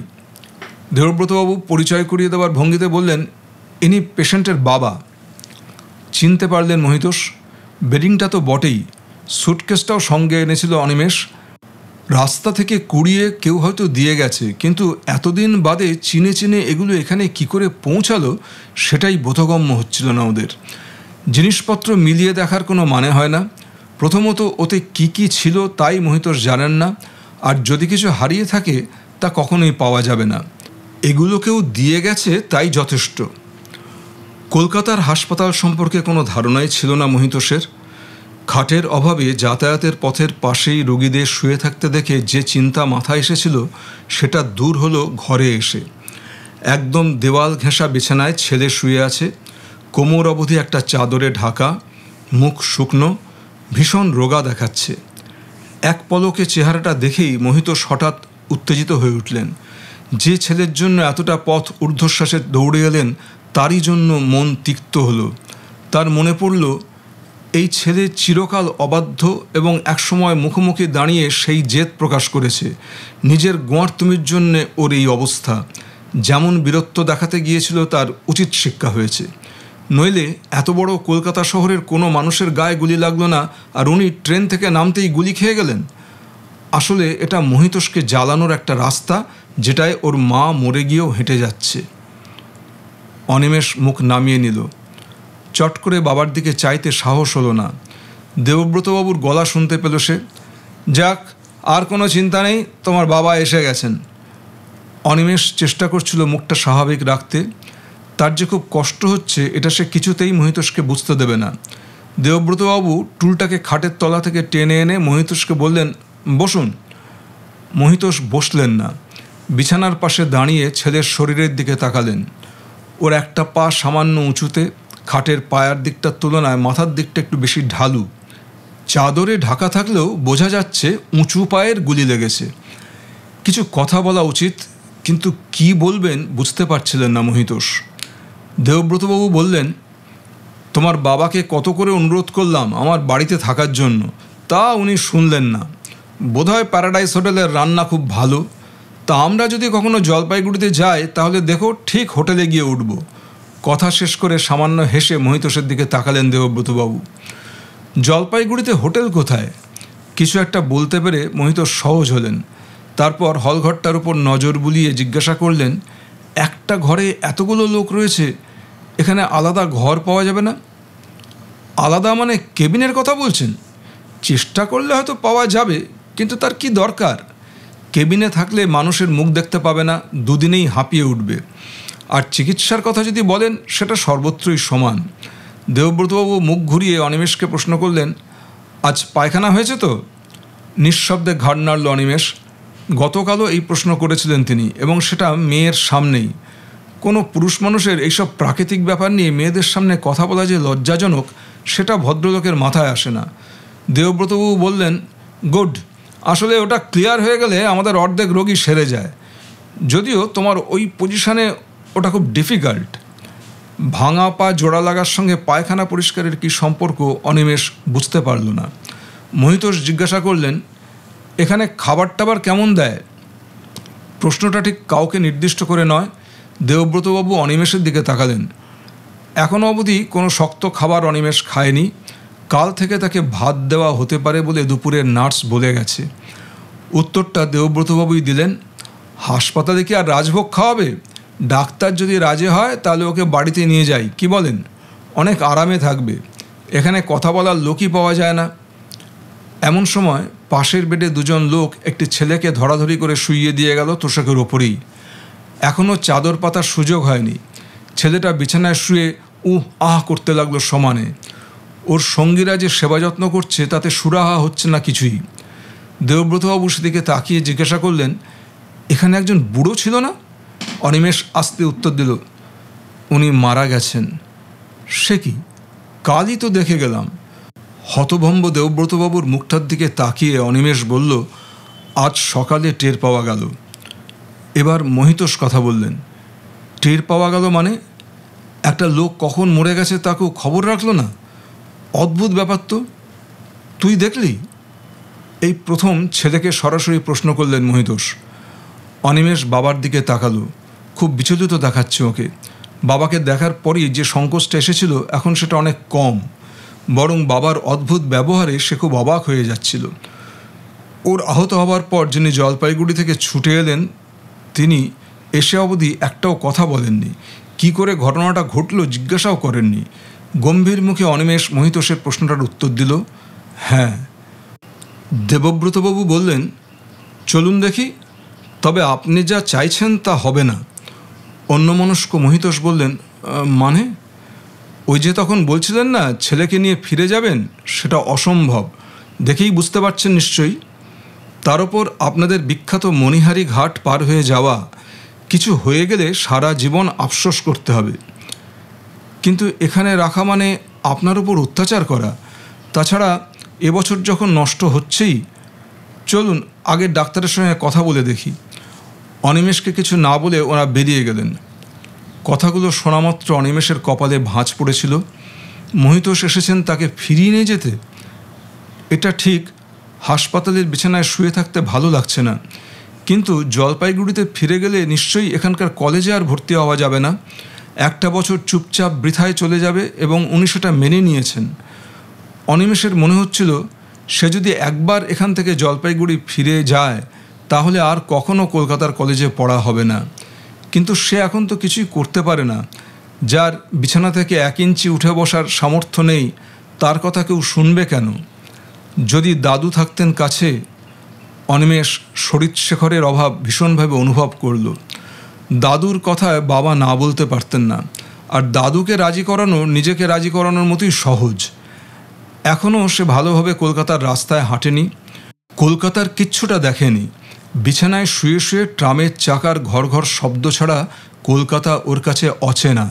দেবব্রতবাবু পরিচয় করিয়ে দেওয়ার ভঙ্গিতে বললেন, ইনি পেশেন্টের বাবা। চিনতে পারলেন মহিতোষ। বেডিংটা তো বটেই, সুটকেসটাও সঙ্গে এনেছিল অনিমেষ। রাস্তা থেকে কুড়িয়ে কেউ হয়তো দিয়ে গেছে, কিন্তু এতদিন বাদে চিনে চিনে এগুলো এখানে কি করে পৌঁছালো সেটাই বোধগম্য হচ্ছিল না ওদের। জিনিসপত্র মিলিয়ে দেখার কোনো মানে হয় না। প্রথমত ওতে কি কি ছিল তাই মহিতোষ জানেন না, আর যদি কিছু হারিয়ে থাকে তা কখনোই পাওয়া যাবে না। এগুলো কেউ দিয়ে গেছে তাই যথেষ্ট। কলকাতার হাসপাতাল সম্পর্কে কোনো ধারণাই ছিল না মহিতোষের। খাটের অভাবে যাতায়াতের পথের পাশেই রোগীদের শুয়ে থাকতে দেখে যে চিন্তা মাথায় এসেছিল সেটা দূর হলো ঘরে এসে। একদম দেওয়াল ঘেঁষা বিছানায় ছেলে শুয়ে আছে, কোমর অবধি একটা চাদরে ঢাকা, মুখ শুকনো, ভীষণ রোগা দেখাচ্ছে। এক পলকে চেহারাটা দেখেই মহিতোষ হঠাৎ উত্তেজিত হয়ে উঠলেন। যে ছেলের জন্য এতটা পথ ঊর্ধ্বশ্বাসে দৌড়ে এলেন তারই জন্য মন তিক্ত হলো। তার মনে পড়ল, এই ছেলে চিরকাল অবাধ্য এবং একসময় মুখোমুখি দাঁড়িয়ে সেই জেদ প্রকাশ করেছে। নিজের গোঁয়ার্তুমির জন্যে ওর এই অবস্থা। যেমন বীরত্ব দেখাতে গিয়েছিল তার উচিত শিক্ষা হয়েছে। নইলে এত বড় কলকাতা শহরের কোনো মানুষের গায়ে গুলি লাগলো না, আর উনি ট্রেন থেকে নামতেই গুলি খেয়ে গেলেন। আসলে এটা মহিতোষকে জ্বালানোর একটা রাস্তা, যেটায় ওর মা মরে গিয়েও হেঁটে যাচ্ছে। অনিমেষ মুখ নামিয়ে নিল। চট করে বাবার দিকে চাইতে সাহস হলো না। দেবব্রতবাবুর গলা শুনতে পেল সে। যাক, আর কোনো চিন্তা নেই, তোমার বাবা এসে গেছেন। অনিমেষ চেষ্টা করছিল মুখটা স্বাভাবিক রাখতে। তার যে খুব কষ্ট হচ্ছে এটা সে কিছুতেই মহিতোষকে বুঝতে দেবে না। দেবব্রতবাবু টুলটাকে খাটের তলা থেকে টেনে এনে মহিতোষকে বললেন, বসুন। মহিতোষ বসলেন না। বিছানার পাশে দাঁড়িয়ে ছেলের শরীরের দিকে তাকালেন। ওর একটা পা সামান্য উঁচুতে, খাটের পায়ার দিকটার তুলনায় মাথার দিকটা একটু বেশি ঢালু। চাদরে ঢাকা থাকলেও বোঝা যাচ্ছে উঁচু পায়ের গুলি লেগেছে। কিছু কথা বলা উচিত, কিন্তু কি বলবেন বুঝতে পারছিলেন না মহিতোষ। দেবব্রতবাবু বললেন, তোমার বাবাকে কত করে অনুরোধ করলাম আমার বাড়িতে থাকার জন্য, তা উনি শুনলেন না। বোধহয় প্যারাডাইস হোটেলের রান্না খুব ভালো। তা আমরা যদি কখনো জলপাইগুড়িতে যাই তাহলে দেখো ঠিক হোটেলে গিয়ে উঠব। কথা শেষ করে সামান্য হেসে মহিতোষের দিকে তাকালেন দেবব্রতবাবু। জলপাইগুড়িতে হোটেল কোথায়? কিছু একটা বলতে পেরে মহিতোষ সহজ হলেন। তারপর হলঘরটার উপর নজর বুলিয়ে জিজ্ঞাসা করলেন, একটা ঘরে এতগুলো লোক রয়েছে, এখানে আলাদা ঘর পাওয়া যাবে না? আলাদা মানে কেবিনের কথা বলছেন? চেষ্টা করলে হয়তো পাওয়া যাবে, কিন্তু তার কি দরকার? কেবিনে থাকলে মানুষের মুখ দেখতে পাবে না, দুদিনেই হাঁপিয়ে উঠবে। আর চিকিৎসার কথা যদি বলেন সেটা সর্বত্রই সমান। দেবব্রতবাবু মুখ ঘুরিয়ে অনিমেষকে প্রশ্ন করলেন, আজ পায়খানা হয়েছে তো? নিঃশব্দে ঘাড় নাড়ল অনিমেষ। গতকালও এই প্রশ্ন করেছিলেন তিনি, এবং সেটা মেয়ের সামনেই। কোনো পুরুষ মানুষের এইসব প্রাকৃতিক ব্যাপার নিয়ে মেয়েদের সামনে কথা বলা যে লজ্জাজনক সেটা ভদ্রলোকের মাথায় আসে না। দেবব্রতবাবু বললেন, গুড, আসলে ওটা ক্লিয়ার হয়ে গেলে আমাদের অর্ধেক রোগী সেরে যায়, যদিও তোমার ওই পজিশানে ওটা খুব ডিফিকাল্ট। ভাঙা পা জোড়া লাগার সঙ্গে পায়খানা পরিষ্কারের কী সম্পর্ক অনিমেষ বুঝতে পারল না। মহিতোষ জিজ্ঞাসা করলেন, এখানে খাবার টাবার কেমন দেয়? প্রশ্নটা ঠিক কাউকে নির্দিষ্ট করে নয়। দেবব্রতবাবু অনিমেষের দিকে তাকালেন। এখনও অবধি কোনো শক্ত খাবার অনিমেষ খায়নি। কাল থেকে তাকে ভাত দেওয়া হতে পারে বলে দুপুরের নার্স বলে গেছে। উত্তরটা দেবব্রতবাবুই দিলেন। হাসপাতালে কি আর রাজভোগ খাওয়াবে? ডাক্তার যদি রাজি হয় তাহলে ওকে বাড়িতে নিয়ে যাই, কি বলেন? অনেক আরামে থাকবে। এখানে কথা বলার লোকই পাওয়া যায় না। এমন সময় পাশের বেডে দুজন লোক একটি ছেলেকে ধরাধরি করে শুইয়ে দিয়ে গেল তোষকের ওপরেই। এখনও চাদর পাতার সুযোগ হয়নি। ছেলেটা বিছানায় শুয়ে আহ করতে লাগলো সমানে। ওর সঙ্গীরা যে সেবা যত্ন করছে তাতে সুরাহা হচ্ছে না কিছুই। দেবব্রতবাবু সেদিকে তাকিয়ে জিজ্ঞাসা করলেন, এখানে একজন বুড়ো ছিল না? অনিমেষ আস্তে উত্তর দিল, উনি মারা গেছেন। সে কি? কালই তো দেখে গেলাম। হতভম্ব দেবব্রতবাবুর মুখটার দিকে তাকিয়ে অনিমেষ বলল, আজ সকালে টের পাওয়া গেল। এবার মহিতোষ কথা বললেন, টের পাওয়া গেল মানে? একটা লোক কখন মরে গেছে তা কেউ খবর রাখলো না? অদ্ভুত ব্যাপার তো। তুই দেখলি? এই প্রথম ছেলেকে সরাসরি প্রশ্ন করলেন মহিতোষ। অনিমেষ বাবার দিকে তাকালো। খুব বিচলিত দেখাচ্ছে ওকে। বাবাকে দেখার পরই যে সংকোচটা এসেছিল এখন সেটা অনেক কম। বরং বাবার অদ্ভুত ব্যবহারে সে খুব অবাক হয়ে যাচ্ছিল। ওর আহত হবার পর যিনি জলপাইগুড়ি থেকে ছুটে এলেন তিনি এসে অবধি একটাও কথা বলেননি। কি করে ঘটনাটা ঘটল জিজ্ঞাসাও করেননি। গম্ভীর মুখে অনিমেষ মহিতোষের প্রশ্নটার উত্তর দিল, হ্যাঁ। দেবব্রতবাবু বললেন, চলুন দেখি। তবে আপনি যা চাইছেন তা হবে না। অন্যমনস্ক মহিতোষ বললেন, মানে? ওই যে তখন বলছিলেন না ছেলেকে নিয়ে ফিরে যাবেন, সেটা অসম্ভব। দেখেই বুঝতে পারছেন নিশ্চয়ই। তার ওপর আপনাদের বিখ্যাত মণিহারি ঘাট পার হয়ে যাওয়া, কিছু হয়ে গেলে সারা জীবন আফসোস করতে হবে। কিন্তু এখানে রাখা মানে আপনার উপর অত্যাচার করা। তাছাড়া এবছর যখন নষ্ট হচ্ছেই, চলুন আগে ডাক্তারের সঙ্গে কথা বলে দেখি। অনিমেষকে কিছু না বলে ওরা বেরিয়ে গেলেন। কথাগুলো শোনামাত্র অনিমেষের কপালে ভাঁজ পড়েছিল। মহিতোষ এসেছেন তাকে ফিরিয়ে নিয়ে যেতে। এটা ঠিক, হাসপাতালের বিছানায় শুয়ে থাকতে ভালো লাগছে না, কিন্তু জলপাইগুড়িতে ফিরে গেলে নিশ্চয়ই এখানকার কলেজে আর ভর্তি হওয়া যাবে না। একটা বছর চুপচাপ বৃথায় চলে যাবে এবং উনি সেটা মেনে নিয়েছেন। অনিমেষের মনে হচ্ছিল সে যদি একবার এখান থেকে জলপাইগুড়ি ফিরে যায় তাহলে আর কখনো কলকাতার কলেজে পড়া হবে না। কিন্তু সে এখন তো কিছুই করতে পারে না। যার বিছানা থেকে 1 ইঞ্চি উঠে বসার সামর্থ্য নেই তার কথা কেউ শুনবে কেন? যদি দাদু থাকতেন কাছে। অনিমেষ শরীরশেখরের অভাব ভীষণভাবে অনুভব করল। দাদুর কথায় বাবা না বলতে পারতেন না, আর দাদুকে রাজি করানো নিজেকে রাজি করানোর মতোই সহজ। এখনও সে ভালোভাবে কলকাতার রাস্তায় হাঁটেনি, কলকাতার কিচ্ছুটা দেখেনি। বিছানায় শুয়ে শুয়ে ট্রামের চাকার ঘর ঘর শব্দ ছাড়া কলকাতা ওর কাছে অচেনা।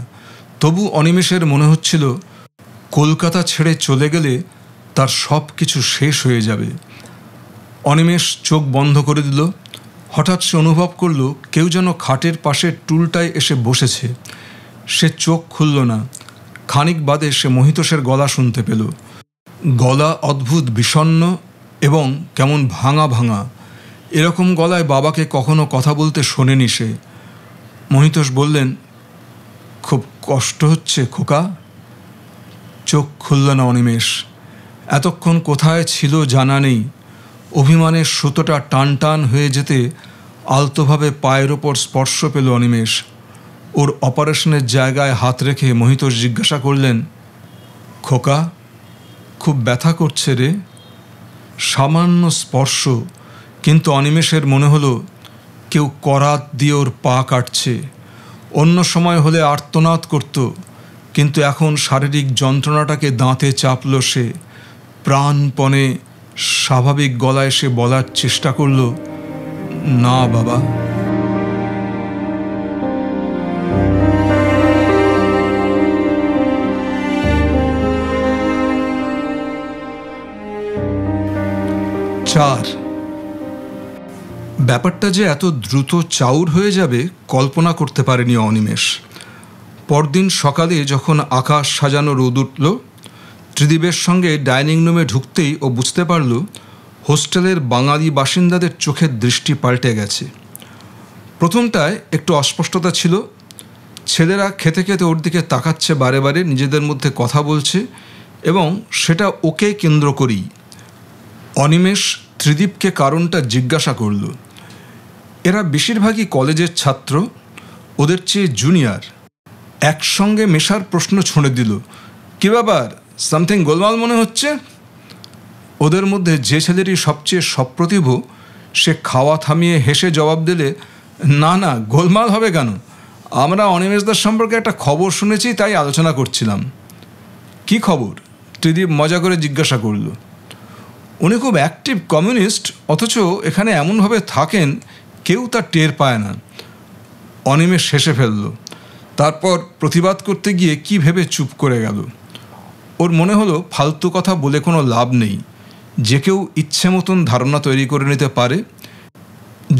তবু অনিমেষের মনে হচ্ছিল কলকাতা ছেড়ে চলে গেলে তার সব কিছু শেষ হয়ে যাবে। অনিমেষ চোখ বন্ধ করে দিল। হঠাৎ সে অনুভব করল কেউ যেন খাটের পাশের টুলটায় এসে বসেছে। সে চোখ খুলল না। খানিক বাদে সে মহিতোষের গলা শুনতে পেল। গলা অদ্ভুত বিষণ্ণ এবং কেমন ভাঙা ভাঙা। এরকম গলায় বাবাকে কখনো কথা বলতে শোনেনি সে। মহিতোষ বললেন, খুব কষ্ট হচ্ছে খোকা? চোখ খুলল না অনিমেষ। এতক্ষণ কোথায় ছিল জানা নেই। অভিমানের সুতোটা টান টান হয়ে যেতে আলতোভাবে পায়ের ওপর স্পর্শ পেল অনিমেষ। ওর অপারেশনের জায়গায় হাত রেখে মহিতোষ জিজ্ঞাসা করলেন, খোকা, খুব ব্যথা করছে রে? সামান্য স্পর্শ, কিন্তু অনিমেষের মনে হলো কেউ করাত দিয়ে ওর পা কাটছে। অন্য সময় হলে আর্তনাদ করত, কিন্তু এখন শারীরিক যন্ত্রণাটাকে দাঁতে চাপল সে। প্রাণপণে স্বাভাবিক গলায় সে বলার চেষ্টা করল, না বাবা। 4। ব্যাপারটা যে এত দ্রুত চাউর হয়ে যাবে কল্পনা করতে পারেনি অনিমেষ। পরদিন সকালে যখন আকাশ সাজানো রোদ উঠল, ত্রিদীপের সঙ্গে ডাইনিং রুমে ঢুকতেই ও বুঝতে পারল হোস্টেলের বাঙালি বাসিন্দাদের চোখের দৃষ্টি পাল্টে গেছে। প্রথমটায় একটু অস্পষ্টতা ছিল। ছেলেরা খেতে খেতে ওর দিকে তাকাচ্ছে, বারে বারে নিজেদের মধ্যে কথা বলছে, এবং সেটা ওকে কেন্দ্র করেই। অনিমেষ ত্রিদীপকে কারণটা জিজ্ঞাসা করল। এরা বেশিরভাগই কলেজের ছাত্র, ওদের চেয়ে জুনিয়র। একসঙ্গে মেশার প্রশ্ন ছুঁড়ে দিল। কী ব্যাপার, সামথিং গোলমাল মনে হচ্ছে? ওদের মধ্যে যে ছেলেটি সবচেয়ে সপ্রতিভ, সে খাওয়া থামিয়ে হেসে জবাব দিলে, না না, গোলমাল হবে কেন? আমরা অনিমেষদার সম্পর্কে একটা খবর শুনেছি, তাই আলোচনা করছিলাম। কি খবর? ত্রিদীপ মজা করে জিজ্ঞাসা করল। উনি খুব অ্যাক্টিভ কমিউনিস্ট, অথচ এখানে এমনভাবে থাকেন কেউ তা টের পায় না। অনিমেষ হেসে ফেলল। তারপর প্রতিবাদ করতে গিয়ে কি ভেবে চুপ করে গেল। ওর মনে হলো ফালতু কথা বলে কোনো লাভ নেই। যে কেউ ইচ্ছে মতন ধারণা তৈরি করে নিতে পারে,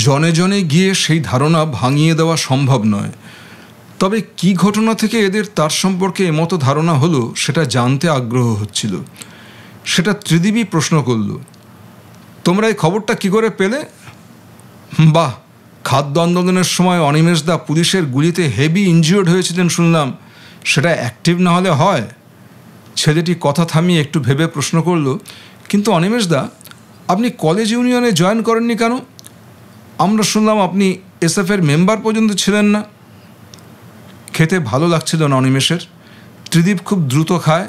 জনে জনে গিয়ে সেই ধারণা ভাঙিয়ে দেওয়া সম্ভব নয়। তবে কি ঘটনা থেকে এদের তার সম্পর্কে এমতো ধারণা হলো সেটা জানতে আগ্রহ হচ্ছিল। সেটা ত্রিদীপই প্রশ্ন করল। তোমরা এই খবরটা কি করে পেলে? বাহ, খাদ্য আন্দোলনের সময় অনিমেষদা পুলিশের গুলিতে হেভি ইনজিওর্ড হয়েছিলেন শুনলাম। সেটা অ্যাক্টিভ না হলে হয়? ছেলেটি কথা থামিয়ে একটু ভেবে প্রশ্ন করল, কিন্তু অনিমেষদা, আপনি কলেজ ইউনিয়নে জয়েন করেননি কেন? আমরা শুনলাম আপনি এসএফের মেম্বার পর্যন্ত ছিলেন না। খেতে ভালো লাগছিল না অনিমেষের। ত্রিদীপ খুব দ্রুত খায়,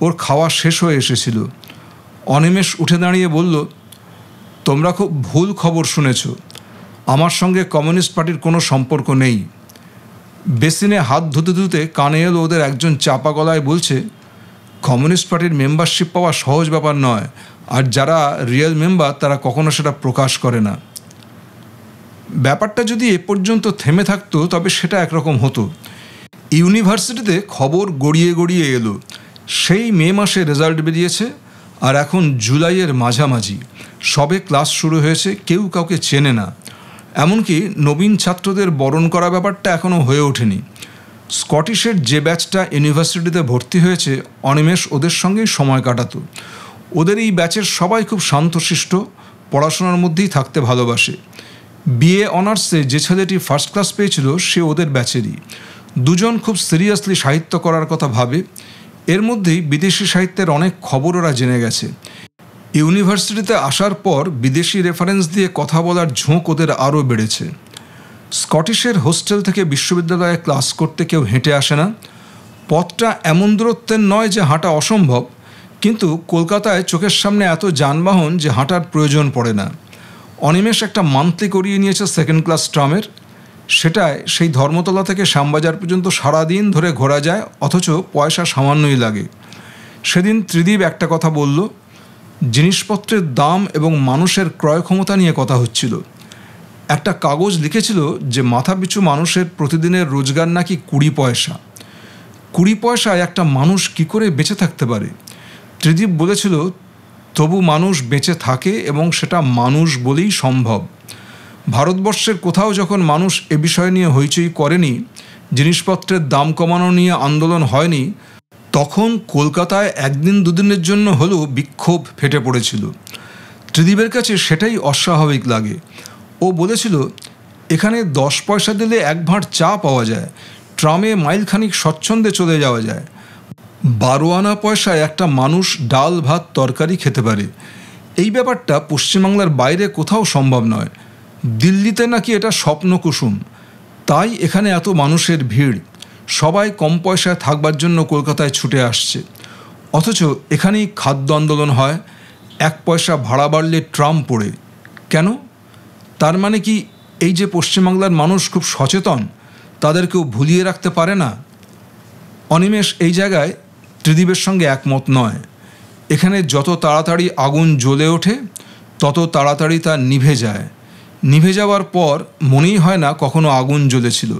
ওর খাওয়া শেষ হয়ে এসেছিল। অনিমেষ উঠে দাঁড়িয়ে বলল, তোমরা খুব ভুল খবর শুনেছ। আমার সঙ্গে কমিউনিস্ট পার্টির কোনো সম্পর্ক নেই। বেসিনে হাত ধুতে ধুতে কানে এলো ওদের একজন চাপা গলায় বলছে, কমিউনিস্ট পার্টির মেম্বারশিপ পাওয়া সহজ ব্যাপার নয়, আর যারা রিয়েল মেম্বার তারা কখনো সেটা প্রকাশ করে না। ব্যাপারটা যদি এ পর্যন্ত থেমে থাকতো তবে সেটা একরকম হতো। ইউনিভার্সিটিতে খবর গড়িয়ে গড়িয়ে এলো। সেই মে মাসে রেজাল্ট বেরিয়েছে, আর এখন জুলাইয়ের মাঝামাঝি। সবে ক্লাস শুরু হয়েছে, কেউ কাউকে চেনে না। এমনকি নবীন ছাত্রদের বরণ করা ব্যাপারটা এখনও হয়ে ওঠেনি। স্কটিশের যে ব্যাচটা ইউনিভার্সিটিতে ভর্তি হয়েছে, অনিমেষ ওদের সঙ্গেই সময় কাটাতো। ওদের এই ব্যাচের সবাই খুব শান্তশিষ্ট, পড়াশোনার মধ্যেই থাকতে ভালোবাসে। বিএ অনার্সে যে ছেলেটি ফার্স্ট ক্লাস পেয়েছিল সে ওদের ব্যাচেরই। দুজন খুব সিরিয়াসলি সাহিত্য করার কথা ভাবে। এর মধ্যেই বিদেশি সাহিত্যের অনেক খবর ওরা জেনে গেছে। ইউনিভার্সিটিতে আসার পর বিদেশি রেফারেন্স দিয়ে কথা বলার ঝোঁক ওদের আরও বেড়েছে। স্কটিশের হোস্টেল থেকে বিশ্ববিদ্যালয়ে ক্লাস করতে কেউ হেঁটে আসে না। পথটা এমন দূরত্বের নয় যে হাঁটা অসম্ভব, কিন্তু কলকাতায় চোখের সামনে এত যানবাহন যে হাঁটার প্রয়োজন পড়ে না। অনিমেষ একটা মান্থলি করিয়ে নিয়েছে সেকেন্ড ক্লাস ট্রামের। সেটায় সেই ধর্মতলা থেকে শ্যামবাজার পর্যন্ত সারাদিন ধরে ঘোরা যায়, অথচ পয়সা সামান্যই লাগে। সেদিন ত্রিদীপ একটা কথা বলল, জিনিসপত্রের দাম এবং মানুষের ক্রয় ক্ষমতা নিয়ে কথা হচ্ছিল। একটা কাগজ লিখেছিল যে মাথাপিছু মানুষের প্রতিদিনের রোজগার নাকি 20 পয়সা। 20 পয়সায় একটা মানুষ কি করে বেঁচে থাকতে পারে? ত্রিদীপ বলেছিল, তবু মানুষ বেঁচে থাকে এবং সেটা মানুষ বলেই সম্ভব। ভারতবর্ষের কোথাও যখন মানুষ এ বিষয় নিয়ে হইচই করেনি, জিনিসপত্রের দাম কমানো নিয়ে আন্দোলন হয়নি, তখন কলকাতায় একদিন দুদিনের জন্য হলেও বিক্ষোভ ফেটে পড়েছিল। ত্রিদীপের কাছে সেটাই অস্বাভাবিক লাগে। ও বলেছিল, এখানে 10 পয়সা দিলে 1 ভাঁড় চা পাওয়া যায়, ট্রামে মাইলখানিক স্বচ্ছন্দে চলে যাওয়া যায়। 12 আনা পয়সায় একটা মানুষ ডাল ভাত তরকারি খেতে পারে। এই ব্যাপারটা পশ্চিমবাংলার বাইরে কোথাও সম্ভব নয়। দিল্লিতে নাকি এটা স্বপ্নকুসুম। তাই এখানে এত মানুষের ভিড়। সবাই কম পয়সায় থাকবার জন্য কলকাতায় ছুটে আসছে। অথচ এখানেই খাদ্য আন্দোলন হয়। 1 পয়সা ভাড়া বাড়লে ট্রাম পড়ে। কেন? তার মানে কি এই যে পশ্চিমবাংলার মানুষ খুব সচেতন, তাদেরকেও ভুলিয়ে রাখতে পারে না? অনিমেষ এই জায়গায় ত্রিদীপের সঙ্গে একমত নয়। এখানে যত তাড়াতাড়ি আগুন জ্বলে ওঠে তত তাড়াতাড়ি তা নিভে যায়। নিভে যাওয়ার পর মনেই হয় না কখনো আগুন জ্বলেছিল।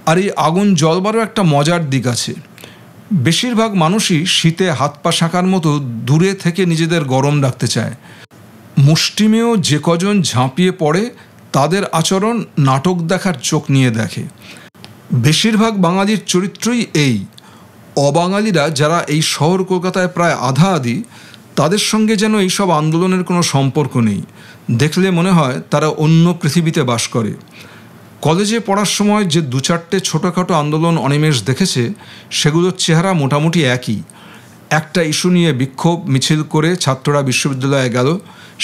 আর এই আগুন জ্বলবারও একটা মজার দিক আছে। বেশিরভাগ মানুষই শীতে হাত পা শাঁকার মতো দূরে থেকে নিজেদের গরম রাখতে চায়। মুষ্টিমেয় যে কজন ঝাঁপিয়ে পড়ে তাদের আচরণ নাটক দেখার চোখ নিয়ে দেখে। বেশিরভাগ বাঙালির চরিত্রই এই। অবাঙালিরা যারা এই শহর কলকাতায় প্রায় আধা আধি, তাদের সঙ্গে যেন এইসব আন্দোলনের কোনো সম্পর্ক নেই। দেখলে মনে হয় তারা অন্য পৃথিবীতে বাস করে। কলেজে পড়ার সময় যে 2-4টে ছোটোখাটো আন্দোলন অনিমেষ দেখেছে, সেগুলোর চেহারা মোটামুটি একই। একটা ইস্যু নিয়ে বিক্ষোভ মিছিল করে ছাত্ররা বিশ্ববিদ্যালয়ে গেল,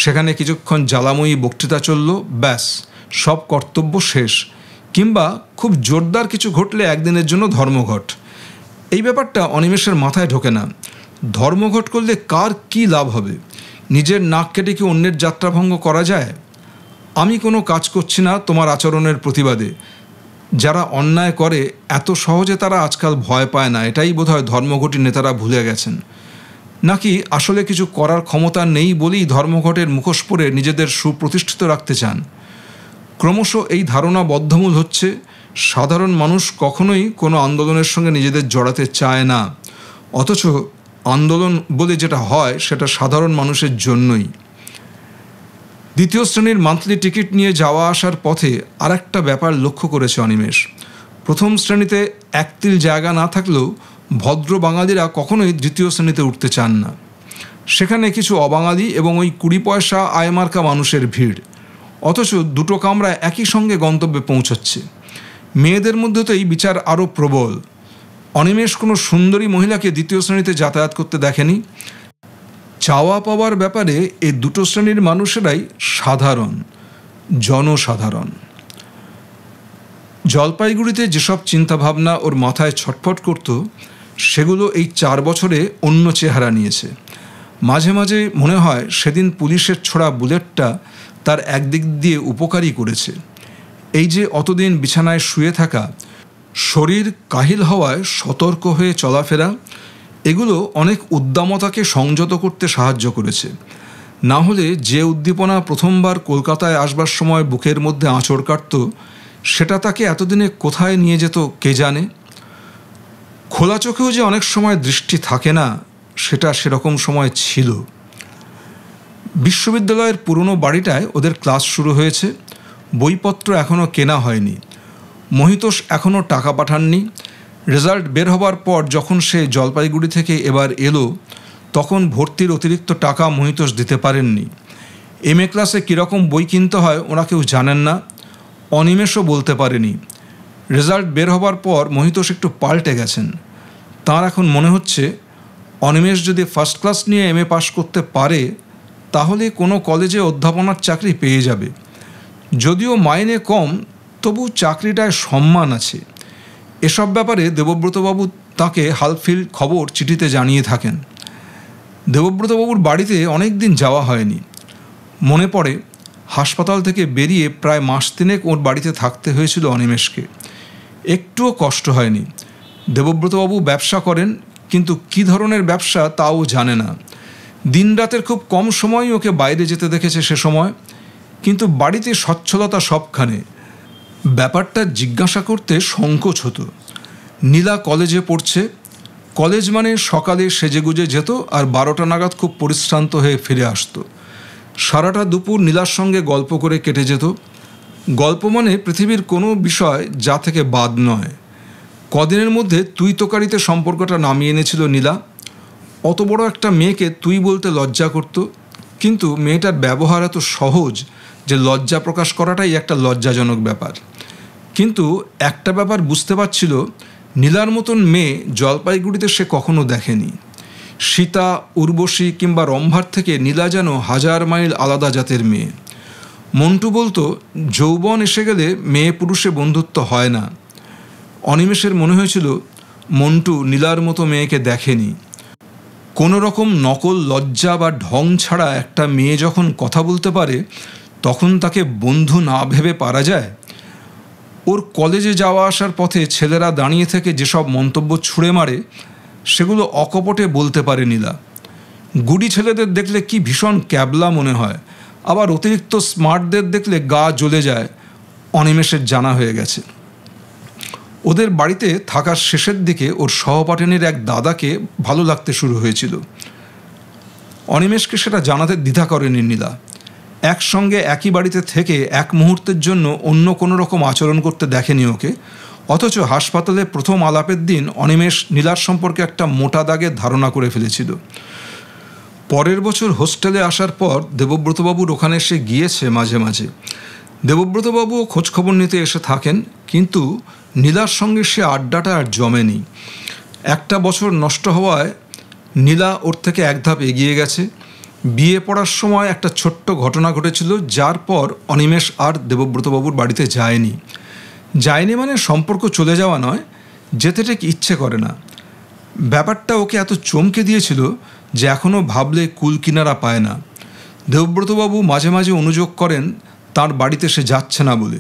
সেখানে কিছুক্ষণ জ্বালাময়ী বক্তৃতা চলল, ব্যাস সব কর্তব্য শেষ। কিংবা খুব জোরদার কিছু ঘটলে একদিনের জন্য ধর্মঘট। এই ব্যাপারটা অনিমেষের মাথায় ঢোকে না। ধর্মঘট করলে কার কি লাভ হবে? নিজের নাক কেটে কি অন্যের যাত্রাভঙ্গ করা যায়? আমি কোনো কাজ করছি না তোমার আচরণের প্রতিবাদে। যারা অন্যায় করে এত সহজে তারা আজকাল ভয় পায় না, এটাই বোধহয় ধর্মঘটি নেতারা ভুলে গেছেন। নাকি আসলে কিছু করার ক্ষমতা নেই বলেই ধর্মঘটের মুখোশ পরে নিজেদের সুপ্রতিষ্ঠিত রাখতে চান? ক্রমশ এই ধারণা বদ্ধমূল হচ্ছে, সাধারণ মানুষ কখনোই কোনো আন্দোলনের সঙ্গে নিজেদের জড়াতে চায় না, অথচ আন্দোলন বলে যেটা হয় সেটা সাধারণ মানুষের জন্যই। দ্বিতীয় শ্রেণীর মান্থলি টিকিট নিয়ে যাওয়া আসার পথে আর একটা ব্যাপার লক্ষ্য করেছে অনিমেষ। প্রথম শ্রেণীতে একতিল জায়গা না থাকলেও ভদ্র বাঙালিরা কখনোই দ্বিতীয় শ্রেণীতে উঠতে চান না। সেখানে কিছু অবাঙালি এবং ওই 20 পয়সা আয়মার্কা মানুষের ভিড়, অথচ দুটো কামরা একই সঙ্গে গন্তব্যে পৌঁছচ্ছে। মেয়েদের মধ্যে তো এই বিচার আরও প্রবল। অনিমেষ কোনো সুন্দরী মহিলাকে দ্বিতীয় শ্রেণীতে যাতায়াত করতে দেখেনি। চাওয়া পাওয়ার ব্যাপারে এই দুটো শ্রেণীর মানুষেরাই সাধারণ, জনসাধারণ। জলপাইগুড়িতে যেসব চিন্তাভাবনা ওর মাথায় ছটফট করত, সেগুলো এই 4 বছরে অন্য চেহারা নিয়েছে। মাঝে মাঝে মনে হয় সেদিন পুলিশের ছোড়া বুলেটটা তার একদিক দিয়ে উপকারই করেছে। এই যে অতদিন বিছানায় শুয়ে থাকা, শরীর কাহিল হওয়ায় সতর্ক হয়ে চলাফেরা, এগুলো অনেক উদ্দামতাকে সংযত করতে সাহায্য করেছে। না হলে যে উদ্দীপনা প্রথমবার কলকাতায় আসবার সময় বুকের মধ্যে আঁচড় কাটত, সেটা তাকে এতদিনে কোথায় নিয়ে যেত কে জানে। খোলা চোখেও যে অনেক সময় দৃষ্টি থাকে না, সেটা সেরকম সময় ছিল। বিশ্ববিদ্যালয়ের পুরনো বাড়িটায় ওদের ক্লাস শুরু হয়েছে। বইপত্র এখনও কেনা হয়নি। মহিতোষ এখনও টাকা পাঠাননি। রেজাল্ট বের হবার পর যখন সে জলপাইগুড়ি থেকে এবার এলো, তখন ভর্তির অতিরিক্ত টাকা মহিতোষ দিতে পারেননি। MA ক্লাসে কীরকম বই কিনতে হয় ওরা কেউ জানেন না, অনিমেষও বলতে পারেনি। রেজাল্ট বের হবার পর মহিতোষ একটু পাল্টে গেছেন। তার এখন মনে হচ্ছে অনিমেষ যদি ফার্স্ট ক্লাস নিয়ে MA পাশ করতে পারে, তাহলে কোনো কলেজে অধ্যাপনার চাকরি পেয়ে যাবে। যদিও মাইনে কম, তবু চাকরিটায় সম্মান আছে। এসব ব্যাপারে দেবব্রতবাবু তাকে হালফিল খবর চিঠিতে জানিয়ে থাকেন। দেবব্রতবাবুর বাড়িতে অনেক দিন যাওয়া হয়নি। মনে পড়ে হাসপাতাল থেকে বেরিয়ে প্রায় মাস 3 ওর বাড়িতে থাকতে হয়েছিল অনিমেষকে। একটুও কষ্ট হয়নি। দেবব্রতবাবু ব্যবসা করেন, কিন্তু কী ধরনের ব্যবসা তাও জানে না। দিনরাতের খুব কম সময়ই ওকে বাইরে যেতে দেখেছে সে সময়, কিন্তু বাড়িতে সচ্ছলতা সবখানে। ব্যাপারটা জিজ্ঞাসা করতে সংকোচ হতো। নীলা কলেজে পড়ছে। কলেজ মানে সকালে সেজেগুজে যেত আর 12টা নাগাদ খুব পরিশ্রান্ত হয়ে ফিরে আসতো। সারাটা দুপুর নীলার সঙ্গে গল্প করে কেটে যেত। গল্প মানে পৃথিবীর কোনো বিষয় যা থেকে বাদ নয়। কদিনের মধ্যে তুই তোকারিতে সম্পর্কটা নামিয়ে এনেছিল নীলা। অত বড় একটা মেয়েকে তুই বলতে লজ্জা করত, কিন্তু মেয়েটার ব্যবহার এত সহজ যে লজ্জা প্রকাশ করাটাই একটা লজ্জাজনক ব্যাপার। কিন্তু একটা ব্যাপার বুঝতে পারছিল, নীলার মতন মেয়ে জলপাইগুড়িতে সে কখনো দেখেনি। সীতা, উর্বশী কিংবা রম্ভার থেকে নীলা যেন 1000 মাইল আলাদা জাতের মেয়ে। মন্টু বলতো, যৌবন এসে গেলে মেয়ে পুরুষে বন্ধুত্ব হয় না। অনিমেষের মনে হয়েছিল মন্টু নীলার মতো মেয়েকে দেখেনি। কোনো রকম নকল লজ্জা বা ঢং ছাড়া একটা মেয়ে যখন কথা বলতে পারে, তখন তাকে বন্ধু না ভেবে পারা যায়? ওর কলেজে যাওয়া আসার পথে ছেলেরা দাঁড়িয়ে থেকে যেসব মন্তব্য ছুঁড়ে মারে, সেগুলো অকপটে বলতে পারে নীলা। গুডি ছেলেদের দেখলে কি ভীষণ ক্যাবলা মনে হয়, আবার অতিরিক্ত স্মার্টদের দেখলে গা জ্বলে যায়, অনিমেষের জানা হয়ে গেছে। ওদের বাড়িতে থাকার শেষের দিকে ওর সহপাঠিনীর এক দাদাকে ভালো লাগতে শুরু হয়েছিল। অনিমেষকে সেটা জানাতে দ্বিধা করেনি নীলা। একসঙ্গে একই বাড়িতে থেকে এক মুহূর্তের জন্য অন্য কোনো রকম আচরণ করতে দেখেনি ওকে, অথচ হাসপাতালে প্রথম আলাপের দিন অনিমেষ নীলার সম্পর্কে একটা মোটা দাগের ধারণা করে ফেলেছিল। পরের বছর হোস্টেলে আসার পর দেবব্রতবাবুর ওখানে সে গিয়েছে মাঝে মাঝে। দেবব্রতবাবুও খোঁজখবর নিতে এসে থাকেন, কিন্তু নীলার সঙ্গে সে আড্ডাটা আর জমেনি। একটা বছর নষ্ট হওয়ায় নীলা ওর থেকে এক ধাপ এগিয়ে গেছে। বিয়ে পড়ার সময় একটা ছোট্ট ঘটনা ঘটেছিল, যার পর অনিমেষ আর দেবব্রতবাবুর বাড়িতে যায়নি মানে সম্পর্ক চলে যাওয়া নয়, যেতে ঠিক ইচ্ছে করে না। ব্যাপারটা ওকে এত চমকে দিয়েছিল যে এখনও ভাবলে কুল কিনারা পায় না। দেবব্রতবাবু মাঝে মাঝে অনুযোগ করেন তার বাড়িতে সে যাচ্ছে না বলে।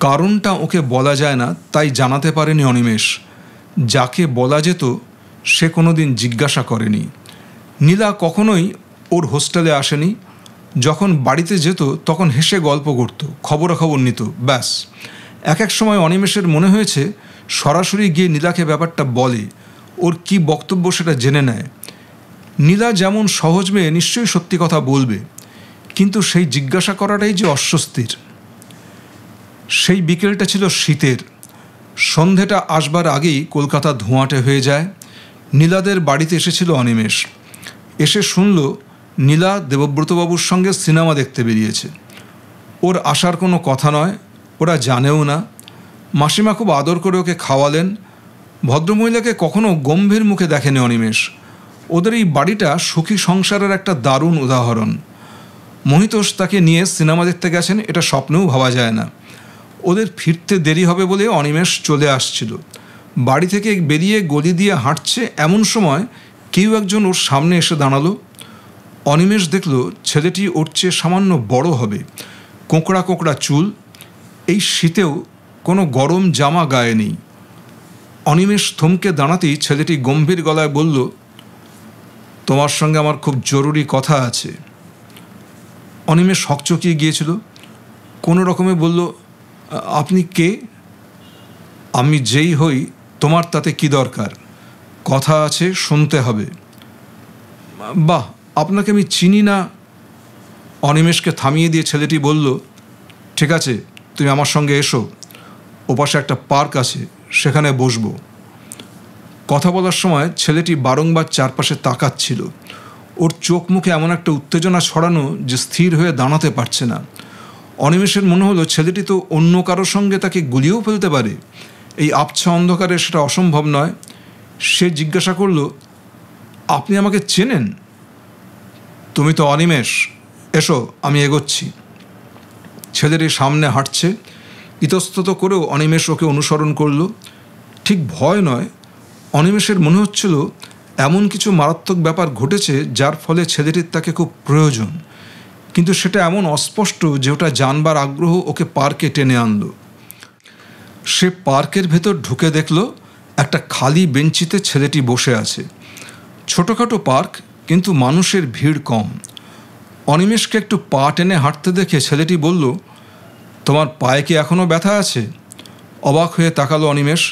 কারণটা ওকে বলা যায় না, তাই জানাতে পারেনি অনিমেষ। যাকে বলা যেত সে কোনো দিন জিজ্ঞাসা করেনি। নীলা কখনোই ওর হোস্টেলে আসেনি। যখন বাড়িতে যেত তখন হেসে গল্প করত, খবরাখবর নিত, ব্যাস। এক এক সময় অনিমেষের মনে হয়েছে সরাসরি গিয়ে নীলাকে ব্যাপারটা বলে, ওর কি বক্তব্য সেটা জেনে নেয়। নীলা যেমন সহজ মেয়ে, নিশ্চয়ই সত্যি কথা বলবে, কিন্তু সেই জিজ্ঞাসা করাটাই যে অস্বস্তির। সেই বিকেলটা ছিল শীতের। সন্ধেটা আসবার আগেই কলকাতা ধোঁয়াটে হয়ে যায়। নীলাদের বাড়িতে এসেছিল অনিমেষ। এসে শুনল নীলা দেবব্রতবাবুর সঙ্গে সিনেমা দেখতে বেরিয়েছে। ওর আসার কোনো কথা নয়, ওরা জানেও না। মাসিমা খুব আদর করে ওকে খাওয়ালেন। ভদ্রমহিলাকে কখনো গম্ভীর মুখে দেখেনি অনিমেষ। ওদের এই বাড়িটা সুখী সংসারের একটা দারুণ উদাহরণ। মহিতোষ তাকে নিয়ে সিনেমা দেখতে গেছেন, এটা স্বপ্নেও ভাবা যায় না। ওদের ফিরতে দেরি হবে বলে অনিমেষ চলে আসছিল। বাড়ি থেকে বেরিয়ে গলি দিয়ে হাঁটছে, এমন সময় কেউ একজন ওর সামনে এসে দাঁড়ালো। অনিমেষ দেখল ছেলেটি ওর চেয়ে সামান্য বড় হবে, কোঁকড়া কোঁকড়া চুল, এই শীতেও কোনো গরম জামা গায়ে নেই। অনিমেষ থমকে দাঁড়াতেই ছেলেটি গম্ভীর গলায় বলল, তোমার সঙ্গে আমার খুব জরুরি কথা আছে। অনিমেষ হকচকিয়ে গিয়েছিল। কোনো রকমে বলল, আপনি কে? আমি যেই হই তোমার তাতে কি দরকার? কথা আছে, শুনতে হবে। বাহ, আপনাকে আমি চিনি না। অনিমেষকে থামিয়ে দিয়ে ছেলেটি বলল, ঠিক আছে, তুমি আমার সঙ্গে এসো, ওপাশে একটা পার্ক আছে, সেখানে বসবো। কথা বলার সময় ছেলেটি বারংবার চারপাশে তাকাচ্ছিল। ওর চোখ মুখে এমন একটা উত্তেজনা ছড়ানো যে স্থির হয়ে দাঁড়াতে পারছে না। অনিমেষের মনে হলো ছেলেটি তো অন্য কারোর সঙ্গে তাকে গুলিয়েও ফেলতে পারে। এই আবছা অন্ধকারে সেটা অসম্ভব নয়। সে জিজ্ঞাসা করল, আপনি আমাকে চেনেন? তুমি তো অনিমেষ, এসো, আমি এগোচ্ছি। ছেলেটি সামনে হাঁটছে। ইতস্তত করেও অনিমেষ ওকে অনুসরণ করল। ঠিক ভয় নয়, অনিমেষের মনে হচ্ছিল এমন কিছু মারাত্মক ব্যাপার ঘটেছে যার ফলে ছেলেটির তাকে খুব প্রয়োজন, কিন্তু সেটা এমন অস্পষ্ট যে ওটা জানবার আগ্রহ ওকে পার্কে টেনে আনলো। সে পার্কের ভেতর ঢুকে দেখল একটা খালি বেঞ্চিতে ছেলেটি বসে আছে। ছোটোখাটো পার্ক, কিন্তু মানুষের ভিড় কম। অনিমেষকে একটু পা টেনে হাঁটতে দেখে ছেলেটি বলল, তোমার পায়ে কি এখনও ব্যথা আছে? অবাক হয়ে তাকালো অনিমেষ।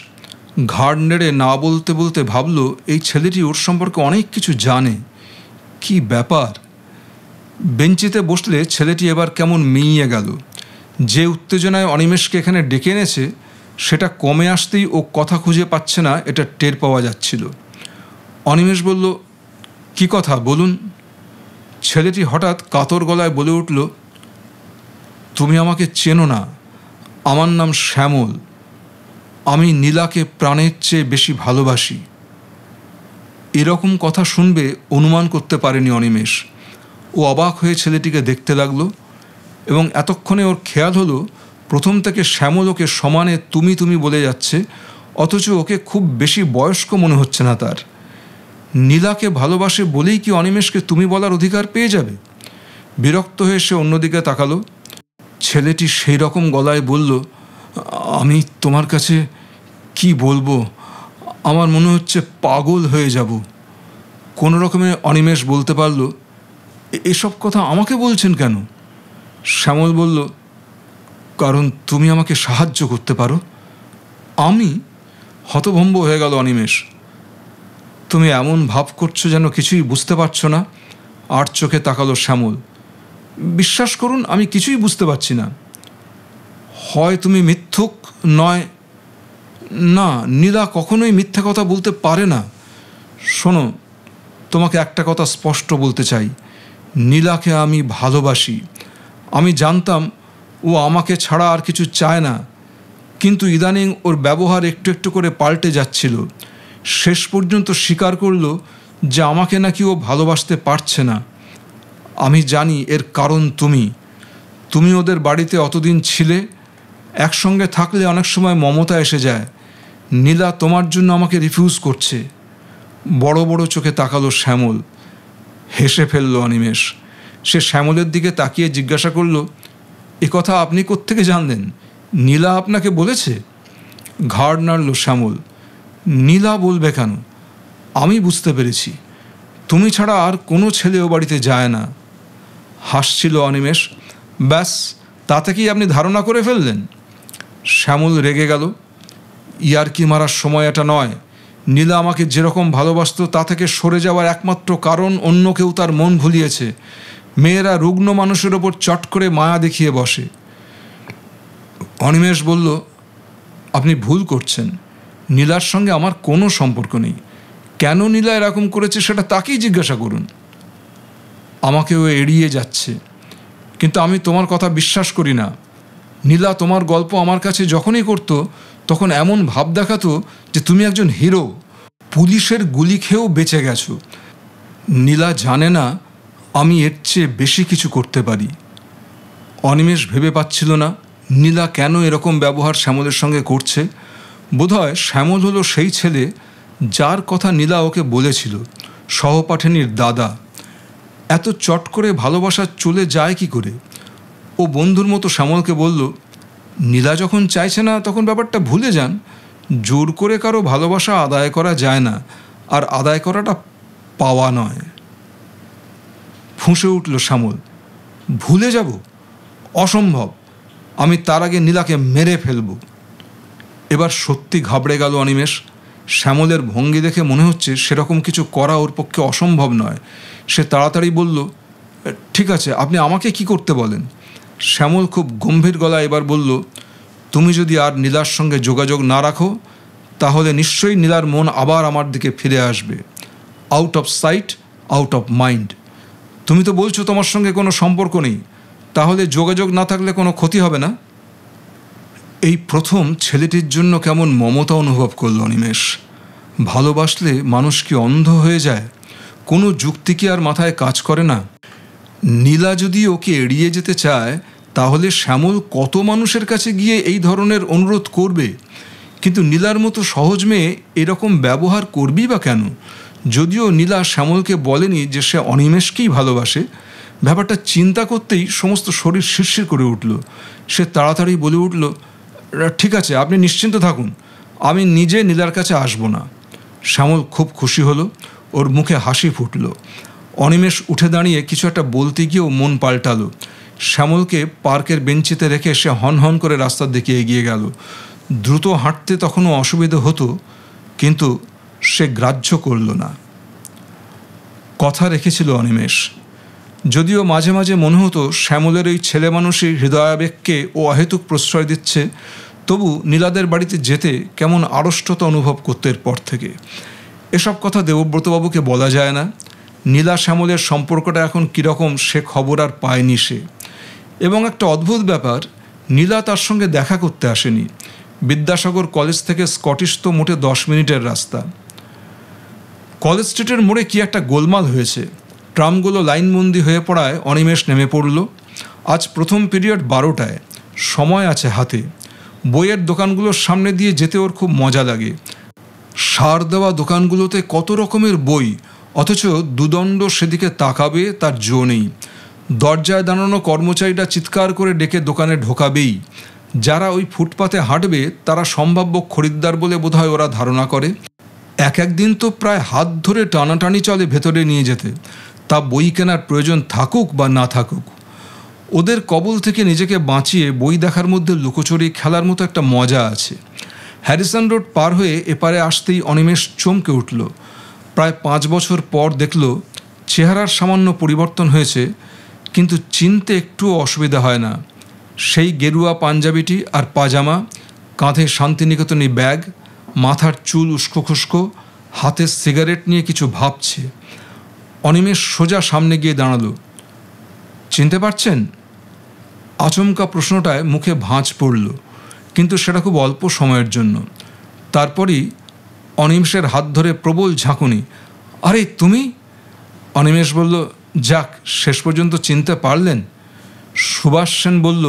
ঘাড় নেড়ে না বলতে বলতে ভাবল এই ছেলেটি ওর সম্পর্কে অনেক কিছু জানে। কি ব্যাপার? বেঞ্চিতে বসলে ছেলেটি এবার কেমন মিইয়ে গেল। যে উত্তেজনায় অনিমেষকে এখানে ডেকে এনেছে সেটা কমে আসতেই ও কথা খুঁজে পাচ্ছে না, এটা টের পাওয়া যাচ্ছিল। অনিমেষ বলল, কি কথা বলুন। ছেলেটি হঠাৎ কাতর গলায় বলে উঠল, তুমি আমাকে চেনো না, আমার নাম শ্যামল, আমি নীলাকে প্রাণের চেয়ে বেশি ভালোবাসি। এরকম কথা শুনবে অনুমান করতে পারেনি অনিমেষ। ও অবাক হয়ে ছেলেটিকে দেখতে লাগলো, এবং এতক্ষণে ওর খেয়াল হলো প্রথম থেকে শ্যামল ওকে সমানে তুমি তুমি বলে যাচ্ছে, অথচ ওকে খুব বেশি বয়স্ক মনে হচ্ছে না তার। নীলাকে ভালোবাসে বলেই কি অনিমেষকে তুমি বলার অধিকার পেয়ে যাবে? বিরক্ত হয়ে সে অন্যদিকে তাকালো। ছেলেটি সেই রকম গলায় বলল, আমি তোমার কাছে কি বলবো, আমার মনে হচ্ছে পাগল হয়ে যাব। কোনো রকমে অনিমেষ বলতে পারল, এসব কথা আমাকে বলছেন কেন? শ্যামল বলল, কারণ তুমি আমাকে সাহায্য করতে পারো। আমি? হতভম্ব হয়ে গেল অনিমেষ। তুমি এমন ভাব করছো যেন কিছুই বুঝতে পারছো না। আর চোখে তাকালো শ্যামল। বিশ্বাস করুন, আমি কিছুই বুঝতে পারছি না। হয় তুমি মিথ্যুক, নয় না, নীলা কখনোই মিথ্যা কথা বলতে পারে না। শোনো, তোমাকে একটা কথা স্পষ্ট বলতে চাই, নীলাকে আমি ভালোবাসি। আমি জানতাম ও আমাকে ছাড়া আর কিছু চায় না, কিন্তু ইদানিং ওর ব্যবহার একটু একটু করে পাল্টে যাচ্ছিল। শেষ পর্যন্ত স্বীকার করলো যে আমাকে নাকি ও ভালোবাসতে পারছে না। আমি জানি এর কারণ তুমি ওদের বাড়িতে অতদিন ছিলে, একসঙ্গে থাকলে অনেক সময় মমতা এসে যায়। নীলা তোমার জন্য আমাকে রিফিউজ করছে। বড় বড় চোখে তাকালো শ্যামল। হেসে ফেলল অনিমেষ। সে শ্যামলের দিকে তাকিয়ে জিজ্ঞাসা করল, এ কথা আপনি কোত্থেকে জানলেন? নীলা আপনাকে বলেছে? ঘাড় নাড়ল শ্যামল। নীলা বলবে কেন? আমি বুঝতে পেরেছি, তুমি ছাড়া আর কোনো ছেলে ও বাড়িতে যায় না। হাসছিল অনিমেষ। ব্যাস, তাতে কি আপনি ধারণা করে ফেললেন? শ্যামল রেগে গেল। ইয়ার্কি মারার সময় এটা নয়। নীলা আমাকে যেরকম ভালোবাসত তা থেকে সরে যাওয়ার একমাত্র কারণ অন্য কেউ তার মন ভুলিয়েছে। মেয়েরা রুগ্ন মানুষের ওপর চট করে মায়া দেখিয়ে বসে। অনিমেষ বলল, আপনি ভুল করছেন। নীলার সঙ্গে আমার কোনো সম্পর্ক নেই। কেন নীলা এরকম করেছে সেটা তাকেই জিজ্ঞাসা করুন। আমাকে ও এড়িয়ে যাচ্ছে, কিন্তু আমি তোমার কথা বিশ্বাস করি না। নীলা তোমার গল্প আমার কাছে যখনই করতো তখন এমন ভাব দেখাতো যে তুমি একজন হিরো, পুলিশের গুলি খেয়েও বেঁচে গেছো। নীলা জানে না আমি এর চেয়ে বেশি কিছু করতে পারি। অনিমেষ ভেবে পাচ্ছিল না নীলা কেন এরকম ব্যবহার শ্যামলের সঙ্গে করছে। বোধহয় শ্যামল হলো সেই ছেলে যার কথা নীলা ওকে বলেছিল, সহপাঠিনীর দাদা। এত চট করে ভালোবাসা চলে যায় কি করে? ও বন্ধুর মতো শ্যামলকে বলল, নীলা যখন চাইছে না তখন ব্যাপারটা ভুলে যান। জোর করে কারো ভালোবাসা আদায় করা যায় না, আর আদায় করাটা পাওয়া নয়। ফুঁসে উঠল শ্যামল। ভুলে যাব? অসম্ভব। আমি তার আগে নীলাকে মেরে ফেলব। এবার সত্যি ঘাবড়ে গেল অনিমেষ। শ্যামলের ভঙ্গি দেখে মনে হচ্ছে সেরকম কিছু করা ওর পক্ষে অসম্ভব নয়। সে তাড়াতাড়ি বলল, ঠিক আছে, আপনি আমাকে কি করতে বলেন? শ্যামল খুব গম্ভীর গলায় এবার বলল, তুমি যদি আর নীলার সঙ্গে যোগাযোগ না রাখো তাহলে নিশ্চয়ই নীলার মন আবার আমার দিকে ফিরে আসবে। Out of sight, out of mind. তুমি তো বলছো তোমার সঙ্গে কোনো সম্পর্ক নেই, তাহলে যোগাযোগ না থাকলে কোনো ক্ষতি হবে না? এই প্রথম ছেলেটির জন্য কেমন মমতা অনুভব করল অনিমেষ। ভালোবাসলে মানুষ কি অন্ধ হয়ে যায়? কোনো যুক্তি কি আর মাথায় কাজ করে না? নীলা যদি ওকে এড়িয়ে যেতে চায় তাহলে শ্যামল কত মানুষের কাছে গিয়ে এই ধরনের অনুরোধ করবে? কিন্তু নীলার মতো সহজ মেয়ে এরকম ব্যবহার করবেই বা কেন? যদিও নীলা শ্যামলকে বলেনি যে সে অনিমেষকেই ভালোবাসে। ব্যাপারটা চিন্তা করতেই সমস্ত শরীর শিরশির করে উঠল। সে তাড়াতাড়ি বলে উঠল, ঠিক আছে, আপনি নিশ্চিন্ত থাকুন, আমি নিজে নীলার কাছে আসব না। শ্যামল খুব খুশি হলো। ওর মুখে হাসি ফুটল। অনিমেষ উঠে দাঁড়িয়ে কিছু একটা বলতে গিয়েও মন পাল্টালো। শ্যামলকে পার্কের বেঞ্চিতে রেখে সে হন হন করে রাস্তার দিকে এগিয়ে গেল। দ্রুত হাঁটতে তখনও অসুবিধে হতো, কিন্তু সে গ্রাহ্য করল না। কথা রেখেছিল অনিমেষ। যদিও মাঝে মাঝে মনে হতো শ্যামলের এই ছেলে মানুষই হৃদয়াবেগকে ও অহেতুক প্রশ্রয় দিচ্ছে, তবু নীলাদের বাড়িতে যেতে কেমন আড়ষ্টতা অনুভব করতে এরপর থেকে। এসব কথা দেবব্রতবাবুকে বলা যায় না। নীলা শ্যামলের সম্পর্কটা এখন কীরকম সে খবর আর পায়নি সে। এবং একটা অদ্ভুত ব্যাপার, নীলা তার সঙ্গে দেখা করতে আসেনি। বিদ্যাসাগর কলেজ থেকে স্কটিশ তো মোটে 10 মিনিটের রাস্তা। কলেজ স্ট্রিটের মোড়ে কি একটা গোলমাল হয়েছে। ট্রামগুলো লাইনবন্দি হয়ে পড়ায় অনিমেষ নেমে পড়ল। আজ প্রথম পিরিয়ড 12টায়, সময় আছে হাতে। বইয়ের দোকানগুলোর সামনে দিয়ে যেতে ওর খুব মজা লাগে। সার দেওয়া দোকানগুলোতে কত রকমের বই, অথচ দুদণ্ড সেদিকে তাকাবে তার জো নেই। দরজায় দাঁড়ানো কর্মচারীরা চিৎকার করে ডেকে দোকানে ঢোকাবেই। যারা ওই ফুটপাতে হাঁটবে তারা সম্ভাব্য খরিদ্দার বলে বোধহয় ওরা ধারণা করে। এক একদিন তো প্রায় হাত ধরে টানাটানি চলে ভেতরে নিয়ে যেতে, তা বই কেনার প্রয়োজন থাকুক বা না থাকুক। ওদের কবল থেকে নিজেকে বাঁচিয়ে বই দেখার মধ্যে লুকোচুরি খেলার মতো একটা মজা আছে। হ্যারিসন রোড পার হয়ে এপারে আসতেই অনিমেষ চমকে উঠল। প্রায় 5 বছর পর দেখল চেহারার সামান্য পরিবর্তন হয়েছে, কিন্তু চিনতে একটুও অসুবিধা হয় না। সেই গেরুয়া পাঞ্জাবিটি আর পাজামা, কাঁধে শান্তিনিকেতনী ব্যাগ, মাথার চুল উস্কো খুস্কো, হাতে সিগারেট নিয়ে কিছু ভাবছে। অনিমেষ সোজা সামনে গিয়ে দাঁড়ালো। চিনতে পারছেন? আচমকা প্রশ্নটায় মুখে ভাঁজ পড়ল, কিন্তু সেটা খুব অল্প সময়ের জন্য। তারপরই অনিমেষের হাত ধরে প্রবল ঝাঁকুনি। আরে তুমি? অনিমেষ বলল, যাক, শেষ পর্যন্ত চিনতে পারলেন। সুভাষ সেন বলল,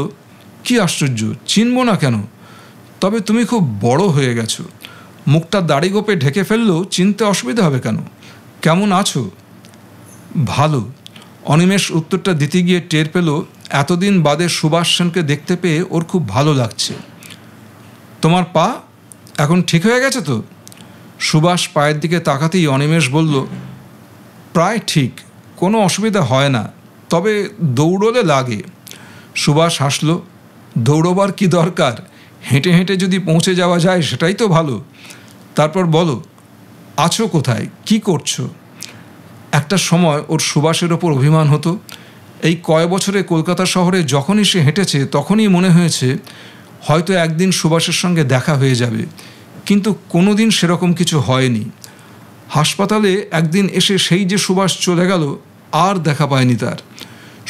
কি আশ্চর্য, চিনব না কেন? তবে তুমি খুব বড় হয়ে গেছো। মুখটা দাড়ি গোপে ঢেকে ফেললেও চিনতে অসুবিধা হবে কেন? কেমন আছো? ভালো। অনিমেষ উত্তরটা দিতে গিয়ে টের পেল এতদিন বাদে সুভাষ সেনকে দেখতে পেয়ে ওর খুব ভালো লাগছে। তোমার পা এখন ঠিক হয়ে গেছে তো? সুভাষ পায়ের দিকে তাকাতেই অনিমেষ বলল, প্রায় ঠিক, কোনো অসুবিধা হয় না, তবে দৌড়লে লাগে। সুভাষ হাসল। দৌড়বার কি দরকার? হেঁটে হেঁটে যদি পৌঁছে যাওয়া যায় সেটাই তো ভালো। তারপর বলো, আছো কোথায়, কি করছো? একটা সময় ওর সুভাষের ওপর অভিমান হতো। এই কয় বছরে কলকাতা শহরে যখনই সে হেঁটেছে তখনই মনে হয়েছে হয়তো একদিন সুভাষের সঙ্গে দেখা হয়ে যাবে, কিন্তু কোনো দিন সেরকম কিছু হয়নি। হাসপাতালে একদিন এসে সেই যে সুভাষ চলে গেল, আর দেখা পায়নি তার।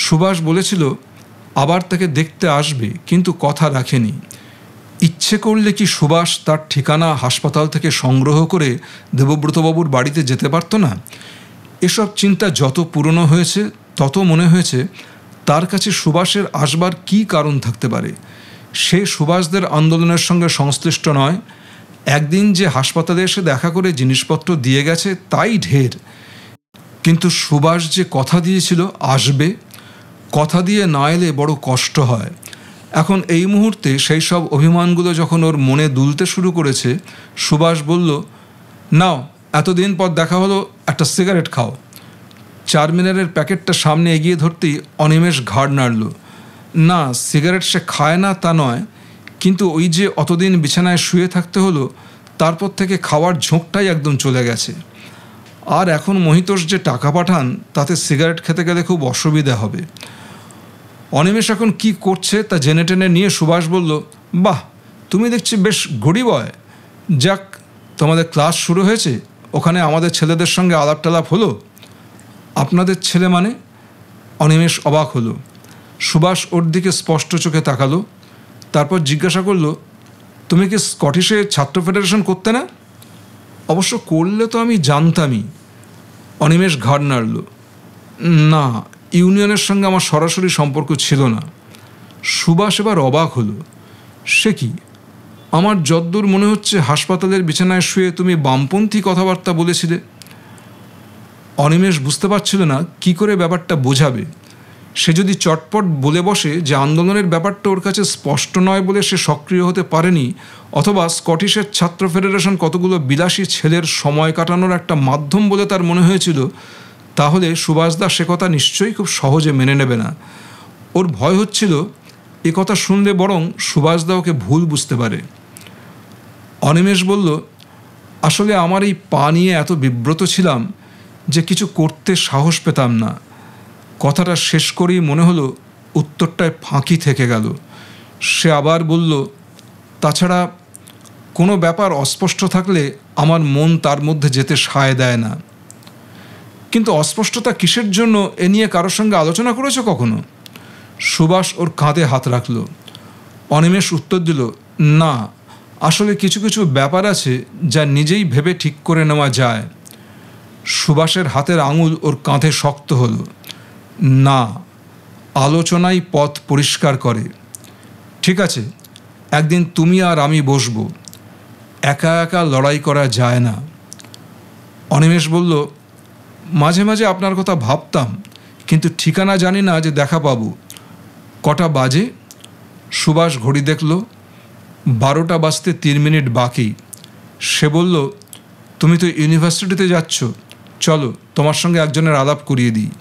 সুভাষ বলেছিল আবার তাকে দেখতে আসবে, কিন্তু কথা রাখেনি। ইচ্ছে করলে কি সুভাষ তার ঠিকানা হাসপাতাল থেকে সংগ্রহ করে দেবব্রতবাবুর বাড়িতে যেতে পারত না? এসব চিন্তা যত পুরনো হয়েছে তত মনে হয়েছে তার কাছে সুভাষের আসবার কী কারণ থাকতে পারে। সে সুভাষদের আন্দোলনের সঙ্গে সংশ্লিষ্ট নয়। একদিন যে হাসপাতালে এসে দেখা করে জিনিসপত্র দিয়ে গেছে তাই ঢের। কিন্তু সুভাষ যে কথা দিয়েছিল আসবে, কথা দিয়ে না এলে বড় কষ্ট হয়। এখন এই মুহূর্তে সেই সব অভিমানগুলো যখন ওর মনে দুলতে শুরু করেছে, সুভাষ বলল, নাও, এতদিন পর দেখা হলো, একটা সিগারেট খাও। চারমিনারের প্যাকেটটা সামনে এগিয়ে ধরতেই অনিমেষ ঘাড় নাড়ল। না, সিগারেট সে খায় না তা নয়, কিন্তু ওই যে অতদিন বিছানায় শুয়ে থাকতে হলো, তারপর থেকে খাওয়ার ঝোঁকটাই একদম চলে গেছে। আর এখন মহিতোষ যে টাকা পাঠান, তাতে সিগারেট খেতে গেলে খুব অসুবিধা হবে। অনিমেষ এখন কি করছে তা জেনে টেনে নিয়ে সুভাষ বলল, বাহ, তুমি দেখছি বেশ গুডি বয়। যাক, তোমাদের ক্লাস শুরু হয়েছে, ওখানে আমাদের ছেলেদের সঙ্গে আলাপ টালাপ হলো? আপনাদের ছেলে মানে? অনিমেষ অবাক হলো। সুভাষ ওর দিকে স্পষ্ট চোখে তাকালো, তারপর জিজ্ঞাসা করল, তুমি কি স্কটিশে ছাত্র ফেডারেশন করতে না? অবশ্য করলে তো আমি জানতামই। অনিমেষ ঘাড় নাড়ল। না, ইউনিয়নের সঙ্গে আমার সরাসরি সম্পর্ক ছিল না। সুভাষ এবার অবাক হলো। সে কি? আমার যদ্দূর মনে হচ্ছে হাসপাতালের বিছানায় শুয়ে তুমি বামপন্থী কথাবার্তা বলেছিলে। অনিমেষ বুঝতে পারছিল না কি করে ব্যাপারটা বোঝাবে। সে যদি চটপট বলে বসে যে আন্দোলনের ব্যাপারটা ওর কাছে স্পষ্ট নয় বলে সে সক্রিয় হতে পারেনি, অথবা স্কটিশের ছাত্র ফেডারেশন কতগুলো বিলাসী ছেলের সময় কাটানোর একটা মাধ্যম বলে তার মনে হয়েছিল, তাহলে সুভাষদা সে কথা নিশ্চয়ই খুব সহজে মেনে নেবে না। ওর ভয় হচ্ছিল এ কথা শুনলে বরং সুভাষদা ওকে ভুল বুঝতে পারে। অনিমেষ বলল, আসলে আমার এই পা নিয়ে এত বিব্রত ছিলাম যে কিছু করতে সাহস পেতাম না। কথাটা শেষ করেই মনে হলো উত্তরটায় ফাঁকি থেকে গেল। সে আবার বলল, তাছাড়া কোনো ব্যাপার অস্পষ্ট থাকলে আমার মন তার মধ্যে যেতে সায় দেয় না। কিন্তু অস্পষ্টতা কিসের জন্য, এ নিয়ে কারোর সঙ্গে আলোচনা করেছো কখনো? সুভাষ ওর কাঁধে হাত রাখল। অনিমেষ উত্তর দিল, না, আসলে কিছু কিছু ব্যাপার আছে যা নিজেই ভেবে ঠিক করে নেওয়া যায়। সুভাষের হাতের আঙুল ওর কাঁধে শক্ত হলো। না, আলোচনাই পথ পরিষ্কার করে। ঠিক আছে, একদিন তুমি আর আমি বসবো। একা একা লড়াই করা যায় না। অনিমেষ বলল, মাঝে মাঝে আপনার কথা ভাবতাম, কিন্তু ঠিকানা জানি না যে দেখা পাবো। কটা বাজে? সুভাষ ঘড়ি দেখল, 12টা বাজতে 3 মিনিট বাকি। সে বলল, তুমি তো ইউনিভার্সিটিতে যাচ্ছ, চলো তোমার সঙ্গে একজনের আলাপ করিয়ে দিই।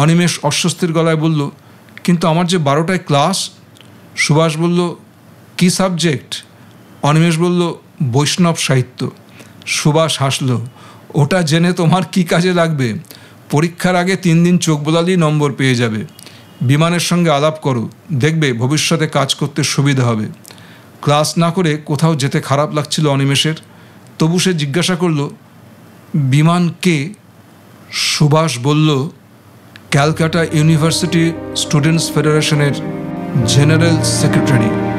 অনিমেষ অস্বস্তির গলায় বলল, কিন্তু আমার যে 12টায় ক্লাস। সুভাষ বলল, কি সাবজেক্ট? অনিমেষ বলল, বৈষ্ণব সাহিত্য। সুভাষ হাসল, ওটা জেনে তোমার কি কাজে লাগবে? পরীক্ষার আগে 3 দিন চোখ বোলালেই নম্বর পেয়ে যাবে। বিমানের সঙ্গে আলাপ করো, দেখবে ভবিষ্যতে কাজ করতে সুবিধা হবে। ক্লাস না করে কোথাও যেতে খারাপ লাগছিল অনিমেষের। তবু সে জিজ্ঞাসা করল, বিমান কে? সুভাষ বলল, ক্যালকাটা ইউনিভার্সিটি স্টুডেন্টস ফেডারেশনের জেনারেল সেক্রেটারি।